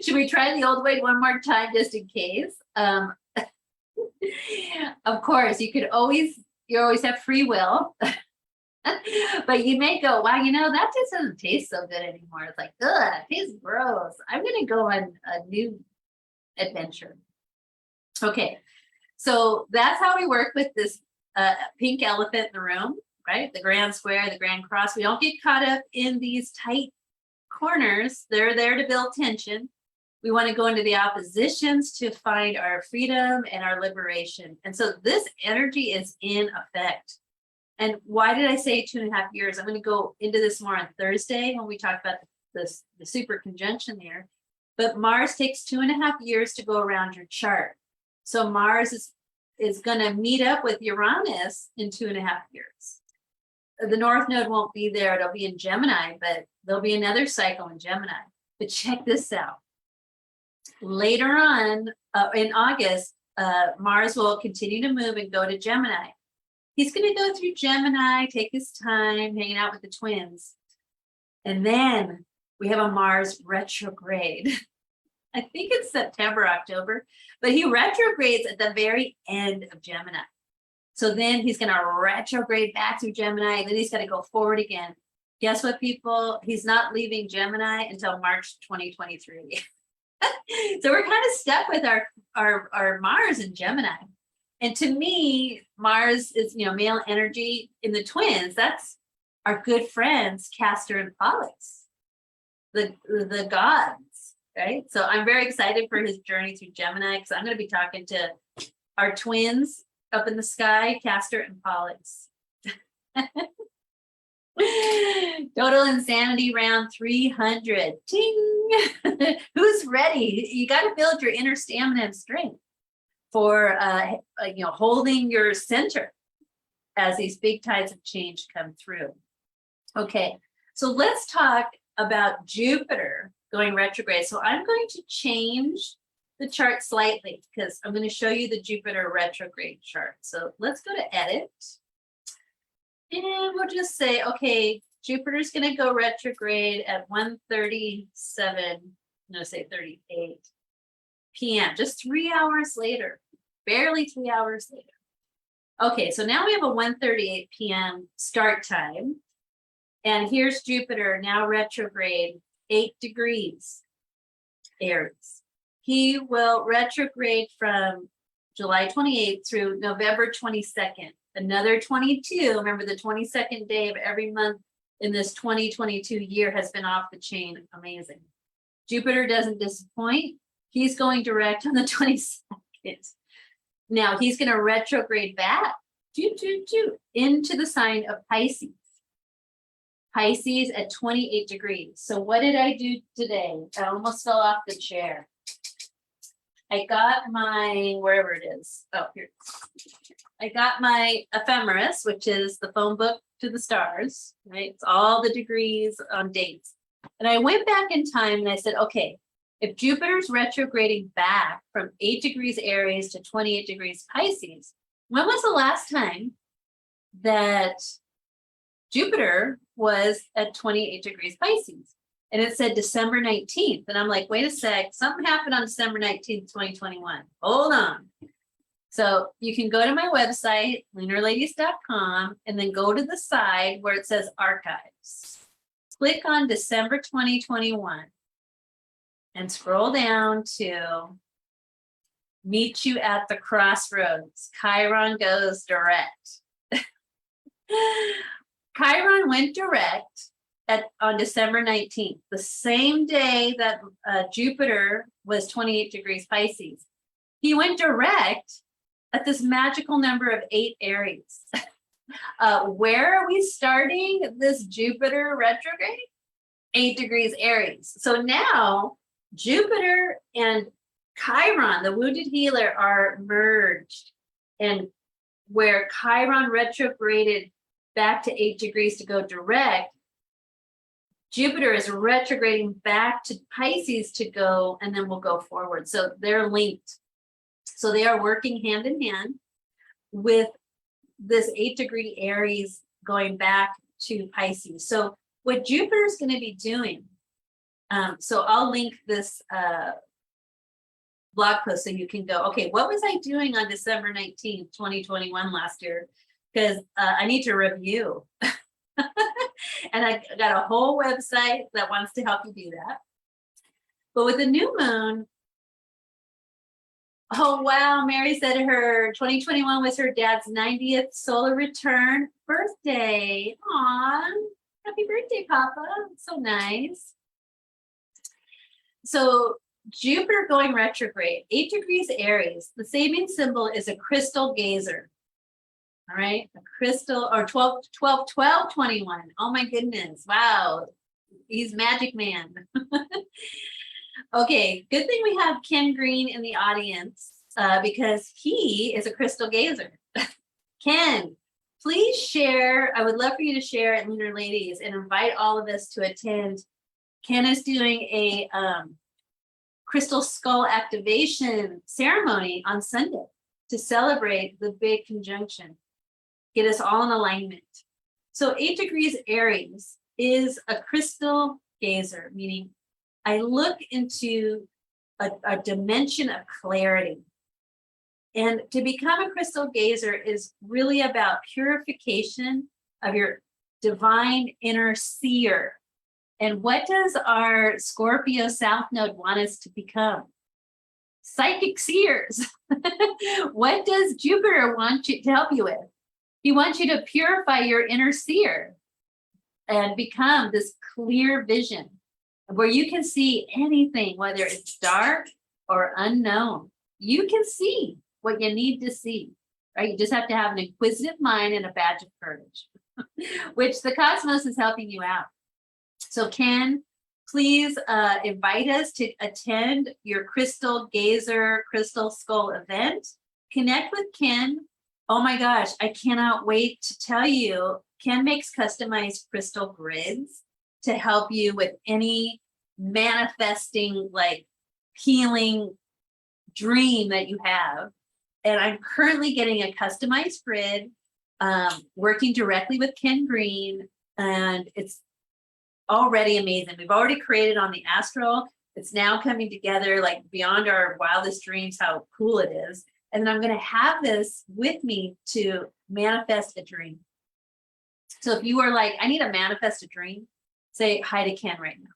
Should we try the old way one more time just in case? Of course, you always have free will. But you may go, wow, you know, that just doesn't taste so good anymore. It's like, ugh, it tastes gross. I'm going to go on a new adventure. Okay, so that's how we work with this pink elephant in the room, right? The grand square, the grand cross. We don't get caught up in these tight corners. They're there to build tension. We want to go into the oppositions to find our freedom and our liberation. And so this energy is in effect. And why did I say 2.5 years? I'm going to go into this more on Thursday when we talk about the super conjunction there. But Mars takes 2.5 years to go around your chart. So Mars is going to meet up with Uranus in 2.5 years. The North Node won't be there. It'll be in Gemini, but there'll be another cycle in Gemini. But check this out. Later on in August, Mars will continue to move and go to Gemini. He's going to go through Gemini, take his time, hanging out with the twins. And then we have a Mars retrograde. I think it's September, October, but he retrogrades at the very end of Gemini. So then he's going to retrograde back through Gemini, and then he's going to go forward again. Guess what, people? He's not leaving Gemini until March 2023. So we're kind of stuck with our Mars in Gemini. And to me, Mars is, you know, male energy in the twins. That's our good friends, Castor and Pollux, the gods, right? So I'm very excited for his journey through Gemini because I'm going to be talking to our twins up in the sky, Castor and Pollux. Total insanity round 300. Ting! Who's ready? You got to build your inner stamina and strength for you know, holding your center as these big tides of change come through. Okay, so let's talk about Jupiter going retrograde. So I'm going to change the chart slightly because I'm going to show you the Jupiter retrograde chart. So let's go to edit. And we'll just say, okay, Jupiter's going to go retrograde at 1:37, I'm going to say 38 p.m., just 3 hours later, barely 3 hours later. Okay, so now we have a 1:38 p.m. start time. And here's Jupiter now retrograde, 8 degrees, Aries. He will retrograde from July 28th through November 22nd. Another 22, remember the 22nd day of every month in this 2022 year has been off the chain. Amazing. Jupiter doesn't disappoint. He's going direct on the 22nd. Now he's going to retrograde back into the sign of Pisces. Pisces at 28 degrees. So what did I do today? I almost fell off the chair. I got my, wherever it is. Oh, here. I got my ephemeris, which is the phone book to the stars, right? It's all the degrees on dates. And I went back in time and I said, okay, if Jupiter's retrograding back from 8 degrees Aries to 28 degrees Pisces, when was the last time that Jupiter was at 28 degrees Pisces? And it said December 19th. And I'm like, wait a sec, something happened on December 19th, 2021. Hold on. So you can go to my website, lunarladies.com, and then go to the side where it says archives. Click on December 2021 and scroll down to meet you at the crossroads. Chiron goes direct. Chiron went direct on December 19th, the same day that Jupiter was 28 degrees Pisces. He went direct at this magical number of 8 Aries. Where are we starting this Jupiter retrograde? 8 degrees Aries. So now Jupiter and Chiron, the wounded healer, are merged. And where Chiron retrograded back to 8 degrees to go direct, Jupiter is retrograding back to Pisces to go, and then we'll go forward. So they're linked. So they are working hand in hand with this 8-degree Aries going back to Pisces. So what Jupiter is going to be doing, so I'll link this blog post so you can go, okay, what was I doing on December 19th, 2021 last year? Because I need to review. And I got a whole website that wants to help you do that. But with the new moon, oh, wow, Mary said her 2021 was her dad's 90th solar return birthday. Aw, happy birthday, Papa. So nice. So Jupiter going retrograde, 8 degrees Aries. The saving symbol is a crystal gazer. All right, a crystal, or 21. Oh my goodness, wow, he's magic man. Okay, good thing we have Ken Green in the audience because he is a crystal gazer. Ken, please share. I would love for you to share at Lunar Ladies and invite all of us to attend. Ken is doing a crystal skull activation ceremony on Sunday to celebrate the big conjunction. Get us all in alignment. So 8 degrees Aries is a crystal gazer, meaning I look into a dimension of clarity. And to become a crystal gazer is really about purification of your divine inner seer. And what does our Scorpio South Node want us to become? Psychic seers. What does Jupiter want you to help you with? He wants you to purify your inner seer and become this clear vision where you can see anything, whether it's dark or unknown. You can see what you need to see, right? You just have to have an inquisitive mind and a badge of courage, which the cosmos is helping you out. So Ken, please invite us to attend your Crystal Gazer Crystal Skull event. Connect with Ken. Oh my gosh, I cannot wait to tell you, Ken makes customized crystal grids to help you with any manifesting, like healing dream that you have. And I'm currently getting a customized grid, working directly with Ken Green, and it's already amazing. We've already created on the Astro. It's now coming together like beyond our wildest dreams, how cool it is. And then I'm going to have this with me to manifest a dream. So if you are like, I need to manifest a dream, say hi to Ken right now.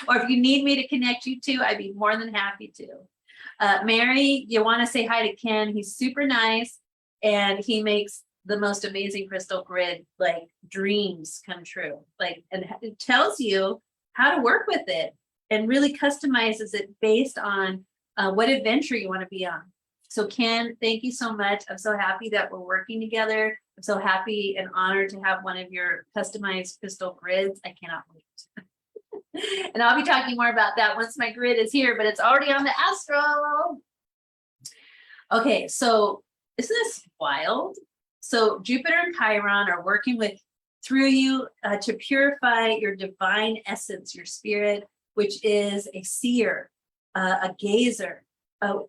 Or if you need me to connect you to, I'd be more than happy to. Mary, you want to say hi to Ken. He's super nice and he makes the most amazing crystal grid, like dreams come true. Like, and it tells you how to work with it and really customizes it based on what adventure you want to be on. So Ken, thank you so much. I'm so happy that we're working together. I'm so happy and honored to have one of your customized crystal grids. I cannot wait. And I'll be talking more about that once my grid is here, but it's already on the Astro. Okay, so isn't this wild? So Jupiter and Chiron are working through you to purify your divine essence, your spirit, which is a seer, a gazer, a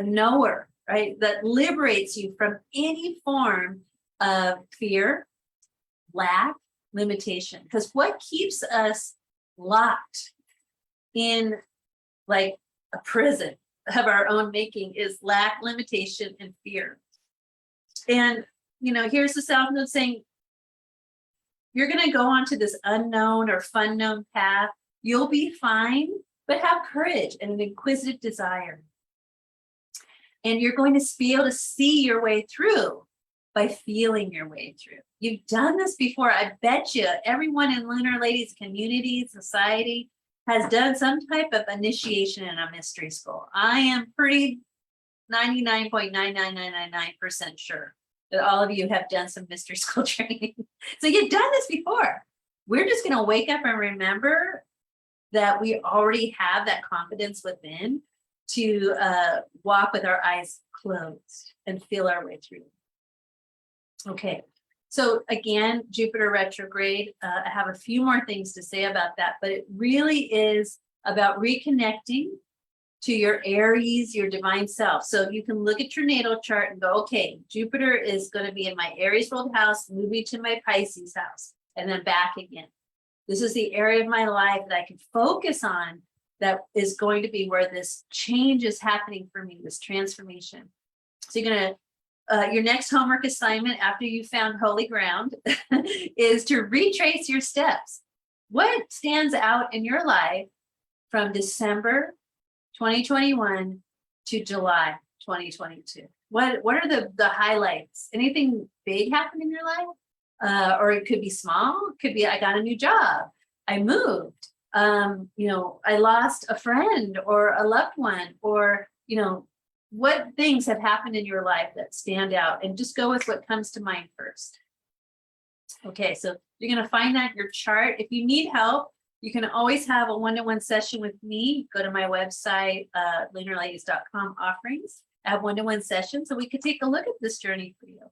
knower, right? That liberates you from any form of fear, lack, limitation. Because what keeps us locked in like a prison of our own making is lack, limitation, and fear. And, here's the South Node saying, you're going to go onto this unknown or fun known path. You'll be fine, but have courage and an inquisitive desire. And you're going to be able to see your way through by feeling your way through. You've done this before. I bet you everyone in Lunar Ladies community, society has done some type of initiation in a mystery school. I am pretty 99.99999% sure that all of you have done some mystery school training. So you've done this before. We're just going to wake up and remember that we already have that confidence within to walk with our eyes closed and feel our way through. Okay, so again, Jupiter retrograde, I have a few more things to say about that, but it really is about reconnecting to your Aries, your divine self. So you can look at your natal chart and go, okay, Jupiter is going to be in my Aries ruled house, moving to my Pisces house, and then back again. This is the area of my life that I can focus on that is going to be where this change is happening for me, this transformation. So you're going to, your next homework assignment after you found holy ground is to retrace your steps. What stands out in your life from December 2021 to July 2022? What are the highlights? Anything big happened in your life? Or it could be small. It could be I got a new job. I moved. I lost a friend or a loved one, or what things have happened in your life that stand out, and just go with what comes to mind first. Okay, so you're going to find that in your chart. If you need help, you can always have a one-to-one session with me. Go to my website, lunarladies.com offerings. I have one-to-one sessions, so we could take a look at this journey for you.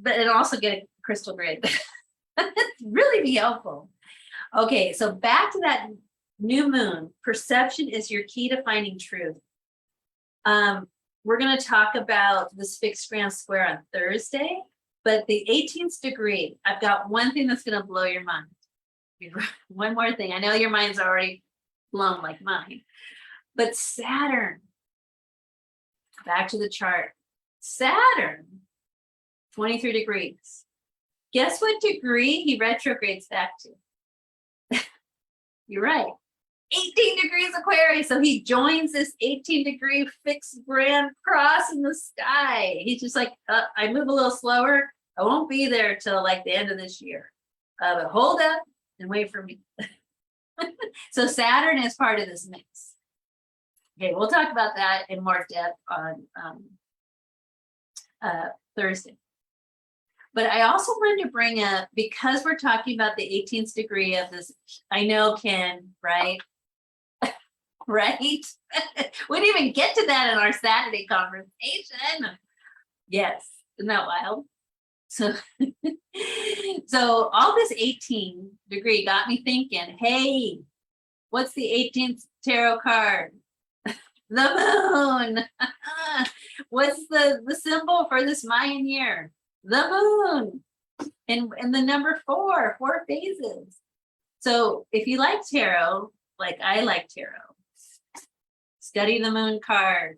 But and also get a crystal grid. Really be helpful. Okay, so back to that new moon. Perception is your key to finding truth. We're going to talk about this fixed grand square on Thursday, but the 18th degree, I've got one thing that's going to blow your mind. One more thing. I know your mind's already blown like mine, but Saturn, back to the chart, Saturn, 23 degrees. Guess what degree he retrogrades back to? You're right. 18 degrees Aquarius. So he joins this 18-degree fixed grand cross in the sky. He's just like, I move a little slower. I won't be there till like the end of this year. But hold up and wait for me. So Saturn is part of this mix. Okay, we'll talk about that in more depth on Thursday. But I also wanted to bring up, because we're talking about the 18th degree of this, I know, Ken, right? Right? We didn't even get to that in our Saturday conversation. Yes, isn't that wild? So, so all this 18 degree got me thinking, hey, what's the 18th tarot card? The moon. What's the symbol for this Mayan year? The moon. And the number four phases. So if you like tarot, like I like tarot, study the moon card.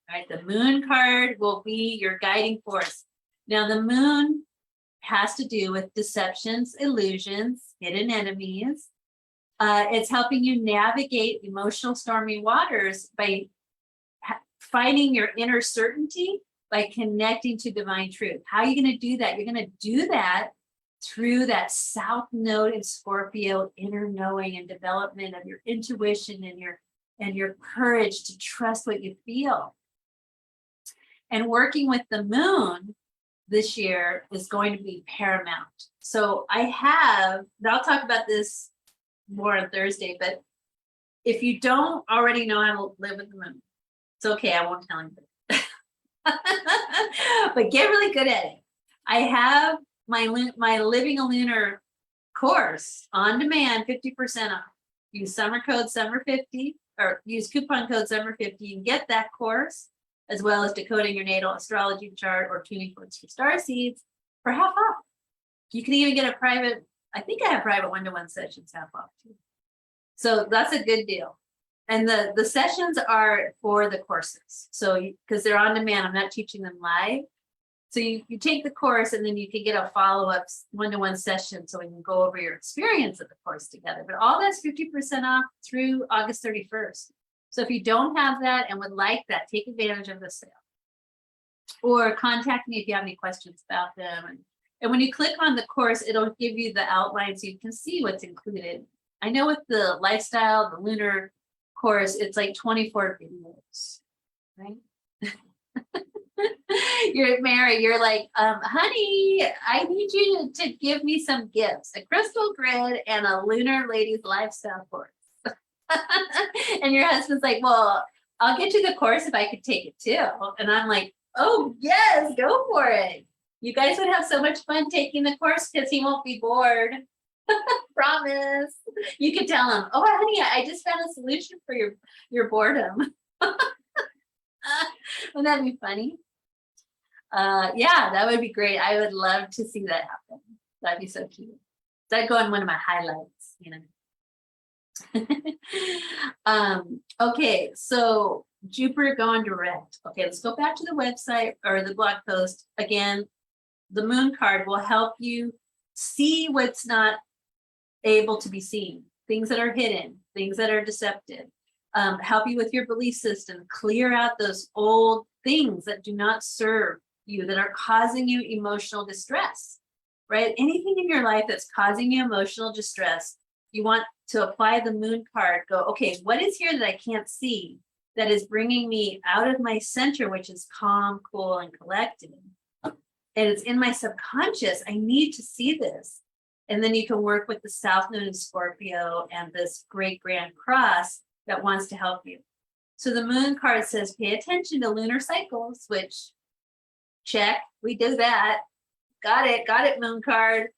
All right, the moon card will be your guiding force. Now, the moon has to do with deceptions, illusions, hidden enemies. It's helping you navigate emotional stormy waters by finding your inner certainty, by connecting to divine truth. How are you going to do that? You're going to do that through that South Node in Scorpio, inner knowing and development of your intuition and and your courage to trust what you feel. And working with the moon this year is going to be paramount. So I'll talk about this more on Thursday, but if you don't already know how to live with the moon, it's okay, I won't tell anybody. But get really good at it. I have my Living a Lunar course on demand, 50% off. Use summer code summer50 or use coupon code summer50 and get that course, as well as decoding your natal astrology chart or tuning forks for star seeds for half off. You can even get a private, I think I have private one-to-one sessions half off too. So that's a good deal. And the sessions are for the courses. So because they're on demand, I'm not teaching them live. So you take the course and then you can get a follow-up one-to-one session so we can go over your experience of the course together. But all that's 50% off through August 31st. So if you don't have that and would like that, take advantage of the sale. Or contact me if you have any questions about them. And when you click on the course, it'll give you the outline so you can see what's included. I know with the lifestyle, the lunar course, it's like 24 videos, right? You're Mary, you're like, honey, I need you to give me some gifts, a crystal grid and a lunar ladies lifestyle course. And your husband's like, well, I'll get you the course if I could take it too. And I'm like, oh yes, go for it. You guys would have so much fun taking the course because he won't be bored. Promise. You can tell him, oh honey, I just found a solution for your boredom. Wouldn't that be funny? Yeah, that would be great. I would love to see that happen. That'd be so cute. That'd go on one of my highlights, you know. Okay, so Jupiter going direct. Okay, let's go back to the website or the blog post. Again, the moon card will help you see what's not able to be seen, things that are hidden, things that are deceptive, help you with your belief system, clear out those old things that do not serve you, that are causing you emotional distress, right? Anything in your life that's causing you emotional distress, you want to apply the moon card, go, okay, what is here that I can't see that is bringing me out of my center, which is calm, cool, and collected? And it's in my subconscious. I need to see this. And then you can work with the South Node in Scorpio and this great grand cross that wants to help you. So the moon card says, pay attention to lunar cycles, which check, we do that. Got it, moon card.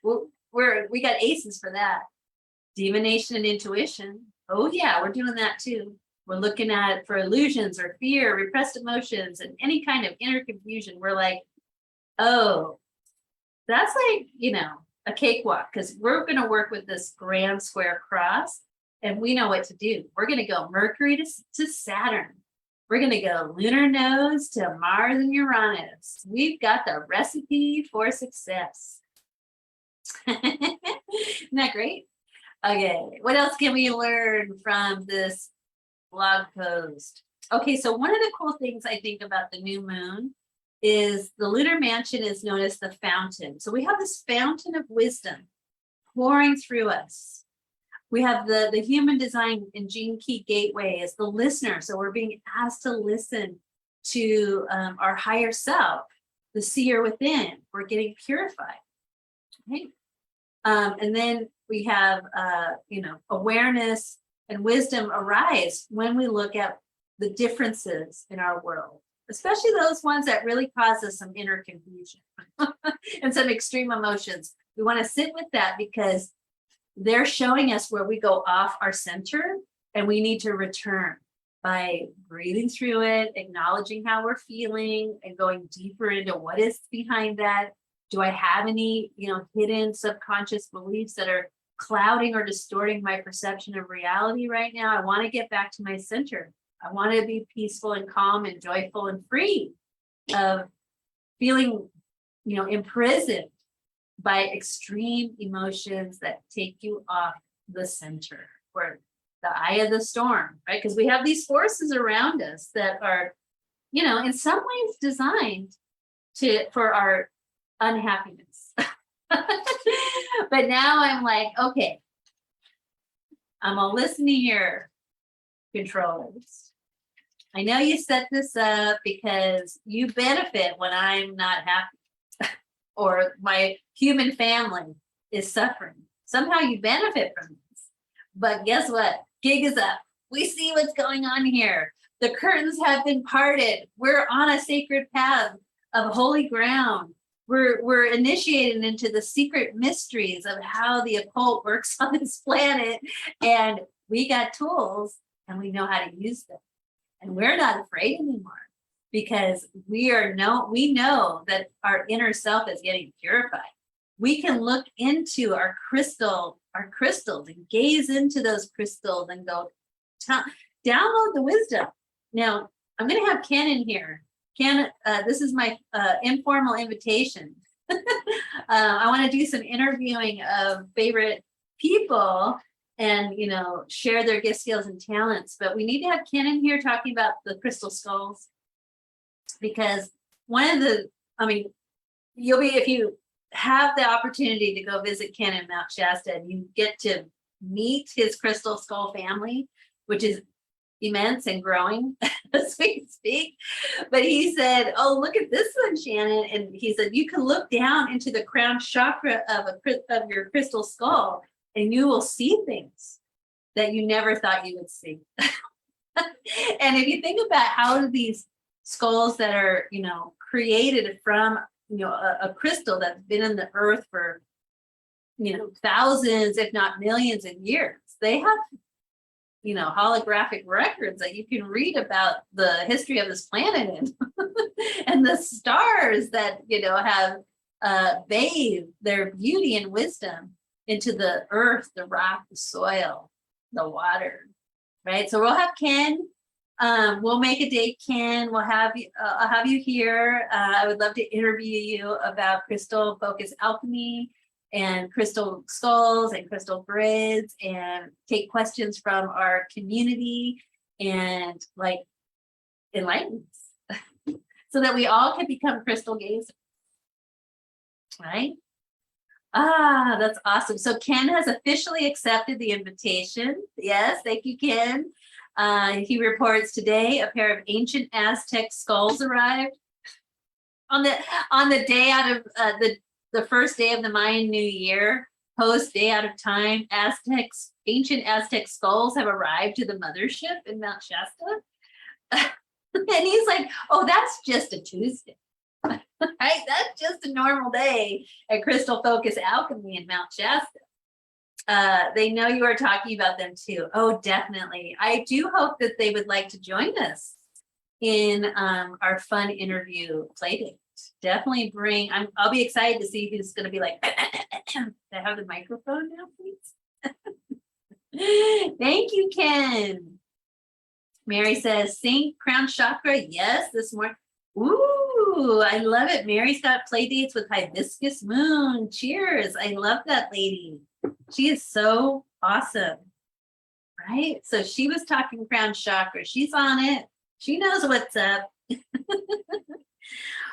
We got aces for that. Divination and intuition. Oh yeah, we're doing that too. We're looking at it for illusions or fear, repressed emotions, and any kind of inner confusion. We're like, oh, that's like, you know, a cakewalk, because we're going to work with this grand square cross and we know what to do. We're going to go Mercury to Saturn. We're going to go lunar nodes to Mars and Uranus. We've got the recipe for success. Isn't that great? Okay, what else can we learn from this blog post? Okay, so one of the cool things I think about the new moon is the lunar mansion is known as the fountain. So we have this fountain of wisdom pouring through us. We have the human design and gene key gateway as the listener. So we're being asked to listen to our higher self, the seer within. We're getting purified, right? And then we have, you know, awareness and wisdom arise when we look at the differences in our world, especially those ones that really cause us some inner confusion and some extreme emotions. We want to sit with that because they're showing us where we go off our center and we need to return by breathing through it, acknowledging how we're feeling and going deeper into what is behind that. Do I have any, you know, hidden subconscious beliefs that are clouding or distorting my perception of reality right now? I want to get back to my center. I want to be peaceful and calm and joyful and free of feeling, you know, imprisoned by extreme emotions that take you off the center or the eye of the storm, right? Because we have these forces around us that are, you know, in some ways designed for our unhappiness. But now I'm like, okay, I'm gonna listen to your controllers. I know you set this up because you benefit when I'm not happy or my human family is suffering. Somehow you benefit from this. But guess what? Gig is up. We see what's going on here. The curtains have been parted. We're on a sacred path of holy ground. We're initiated into the secret mysteries of how the occult works on this planet. And we got tools and we know how to use them. And we're not afraid anymore because we know that our inner self is getting purified. We can look into our crystals and gaze into those crystals and go, download the wisdom. Now, I'm going to have Ken in here. Ken, this is my informal invitation. I want to do some interviewing of favorite people and, share their gift, skills, and talents. But we need to have Ken in here talking about the crystal skulls. Because if you have the opportunity to go visit Ken in Mount Shasta, and you get to meet his crystal skull family, which is immense and growing as we speak. But he said, oh, look at this one, Shannon. And he said, you can look down into the crown chakra of your crystal skull and you will see things that you never thought you would see. And if you think about how these skulls that are, created from, a crystal that's been in the earth for, thousands, if not millions of years, they have, holographic records that you can read about the history of this planet in and the stars that, have bathed their beauty and wisdom into the earth, the rock, the soil, the water, right? So we'll have Ken. We'll make a date, Ken. I'll have you here. I would love to interview you about crystal focus alchemy and crystal skulls and crystal grids and take questions from our community and enlighten us so that we all can become crystal gazers, right? That's awesome. So Ken has officially accepted the invitation. Yes, thank you, Ken. He reports today a pair of ancient Aztec skulls arrived on the day out of the first day of the Mayan New Year, post day out of time. Ancient Aztec skulls have arrived to the mothership in Mount Shasta. And he's like, oh, that's just a Tuesday. Right? That's just a normal day at Crystal Focus Alchemy in Mount Shasta. They know you are talking about them too. Oh, definitely. I do hope that they would like to join us in our fun interview playdate. Definitely I'll be excited to see who's going to be like, can I have the microphone now, please? Thank you, Ken. Mary says, sync crown chakra. Yes, this morning. Ooh, I love it. Mary's got play dates with Hibiscus Moon. Cheers. I love that lady. She is so awesome. Right? So she was talking crown chakra. She's on it. She knows what's up.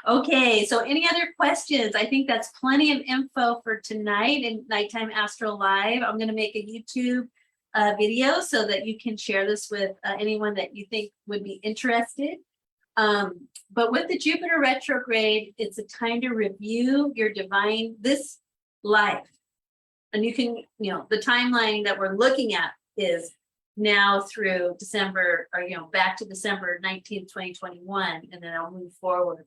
Okay, so any other questions? I think that's plenty of info for tonight in Nighttime Astro Live. I'm going to make a YouTube video so that you can share this with anyone that you think would be interested. But with the Jupiter retrograde, it's a time to review your this life. And you can, the timeline that we're looking at is now through December, or, back to December 19th, 2021, and then I'll move forward.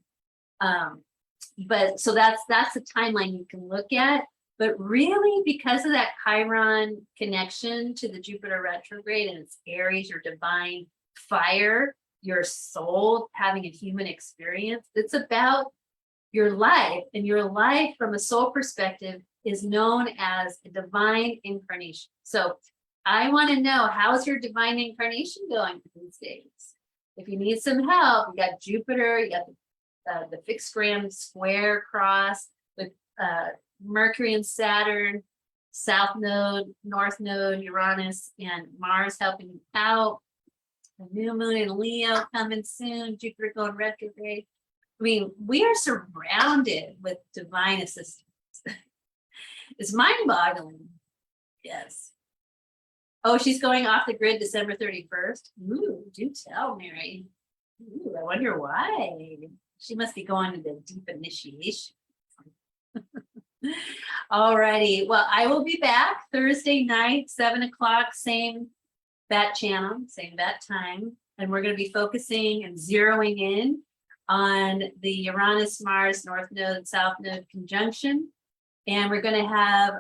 But so that's the timeline you can look at. But really, because of that Chiron connection to the Jupiter retrograde and its Aries, your divine fire, your soul having a human experience, it's about your life. And your life from a soul perspective is known as a divine incarnation. So I want to know, how's your divine incarnation going these days? If you need some help, you got Jupiter, you got the fixed gram square cross with Mercury and Saturn, South Node, North Node, Uranus, and Mars helping you out. The new moon in Leo coming soon, Jupiter going retrograde. I mean, we are surrounded with divine assistance. It's mind-boggling. Yes. Oh, she's going off the grid December 31st. Ooh, do tell, Mary. Ooh, I wonder why. She must be going to the deep initiation. Alrighty. Well, I will be back Thursday night, 7 o'clock, same bat channel, same bat time. And we're going to be focusing and zeroing in on the Uranus-Mars North Node, South Node conjunction. And we're going to have,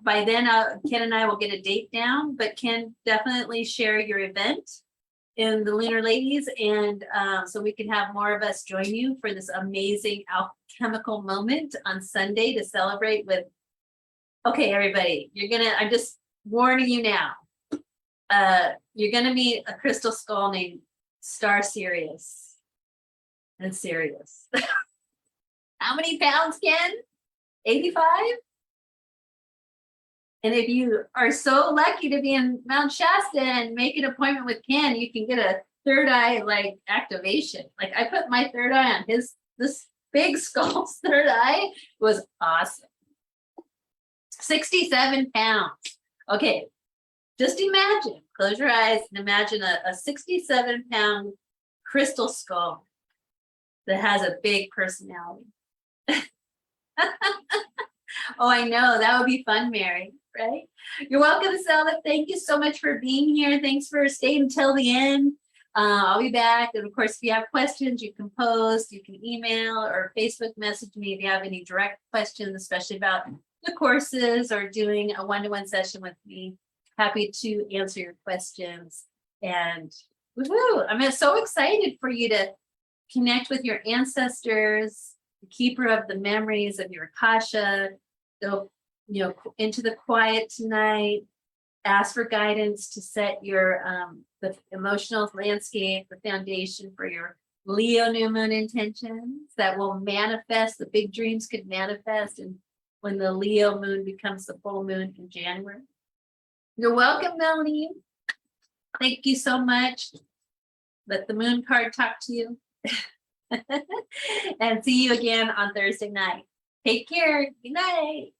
by then, Ken and I will get a date down, but Ken, definitely share your event in the Lunar Ladies. And so we can have more of us join you for this amazing alchemical moment on Sunday to celebrate with, okay, everybody, I'm just warning you now. You're going to meet a crystal skull named Star Sirius and Sirius. How many pounds, Ken? 85? And if you are so lucky to be in Mount Shasta and make an appointment with Ken, you can get a third eye like activation. Like I put my third eye on this big skull's third eye was awesome. 67 pounds. Okay, just imagine, close your eyes and imagine a 67-pound crystal skull that has a big personality. Oh, I know, that would be fun, Mary, right? You're welcome, Selma. Thank you so much for being here. Thanks for staying until the end. I'll be back. And of course, if you have questions, you can post, you can email or Facebook message me if you have any direct questions, especially about the courses or doing a one-to-one session with me. Happy to answer your questions. And woohoo, I'm so excited for you to connect with your ancestors, the keeper of the memories of your Akasha. Go, into the quiet tonight. Ask for guidance to set your the emotional landscape, the foundation for your Leo new moon intentions that will manifest. The big dreams could manifest, and when the Leo moon becomes the full moon in January. You're welcome, Melanie. Thank you so much. Let the moon card talk to you. And see you again on Thursday night. Take care. Good night.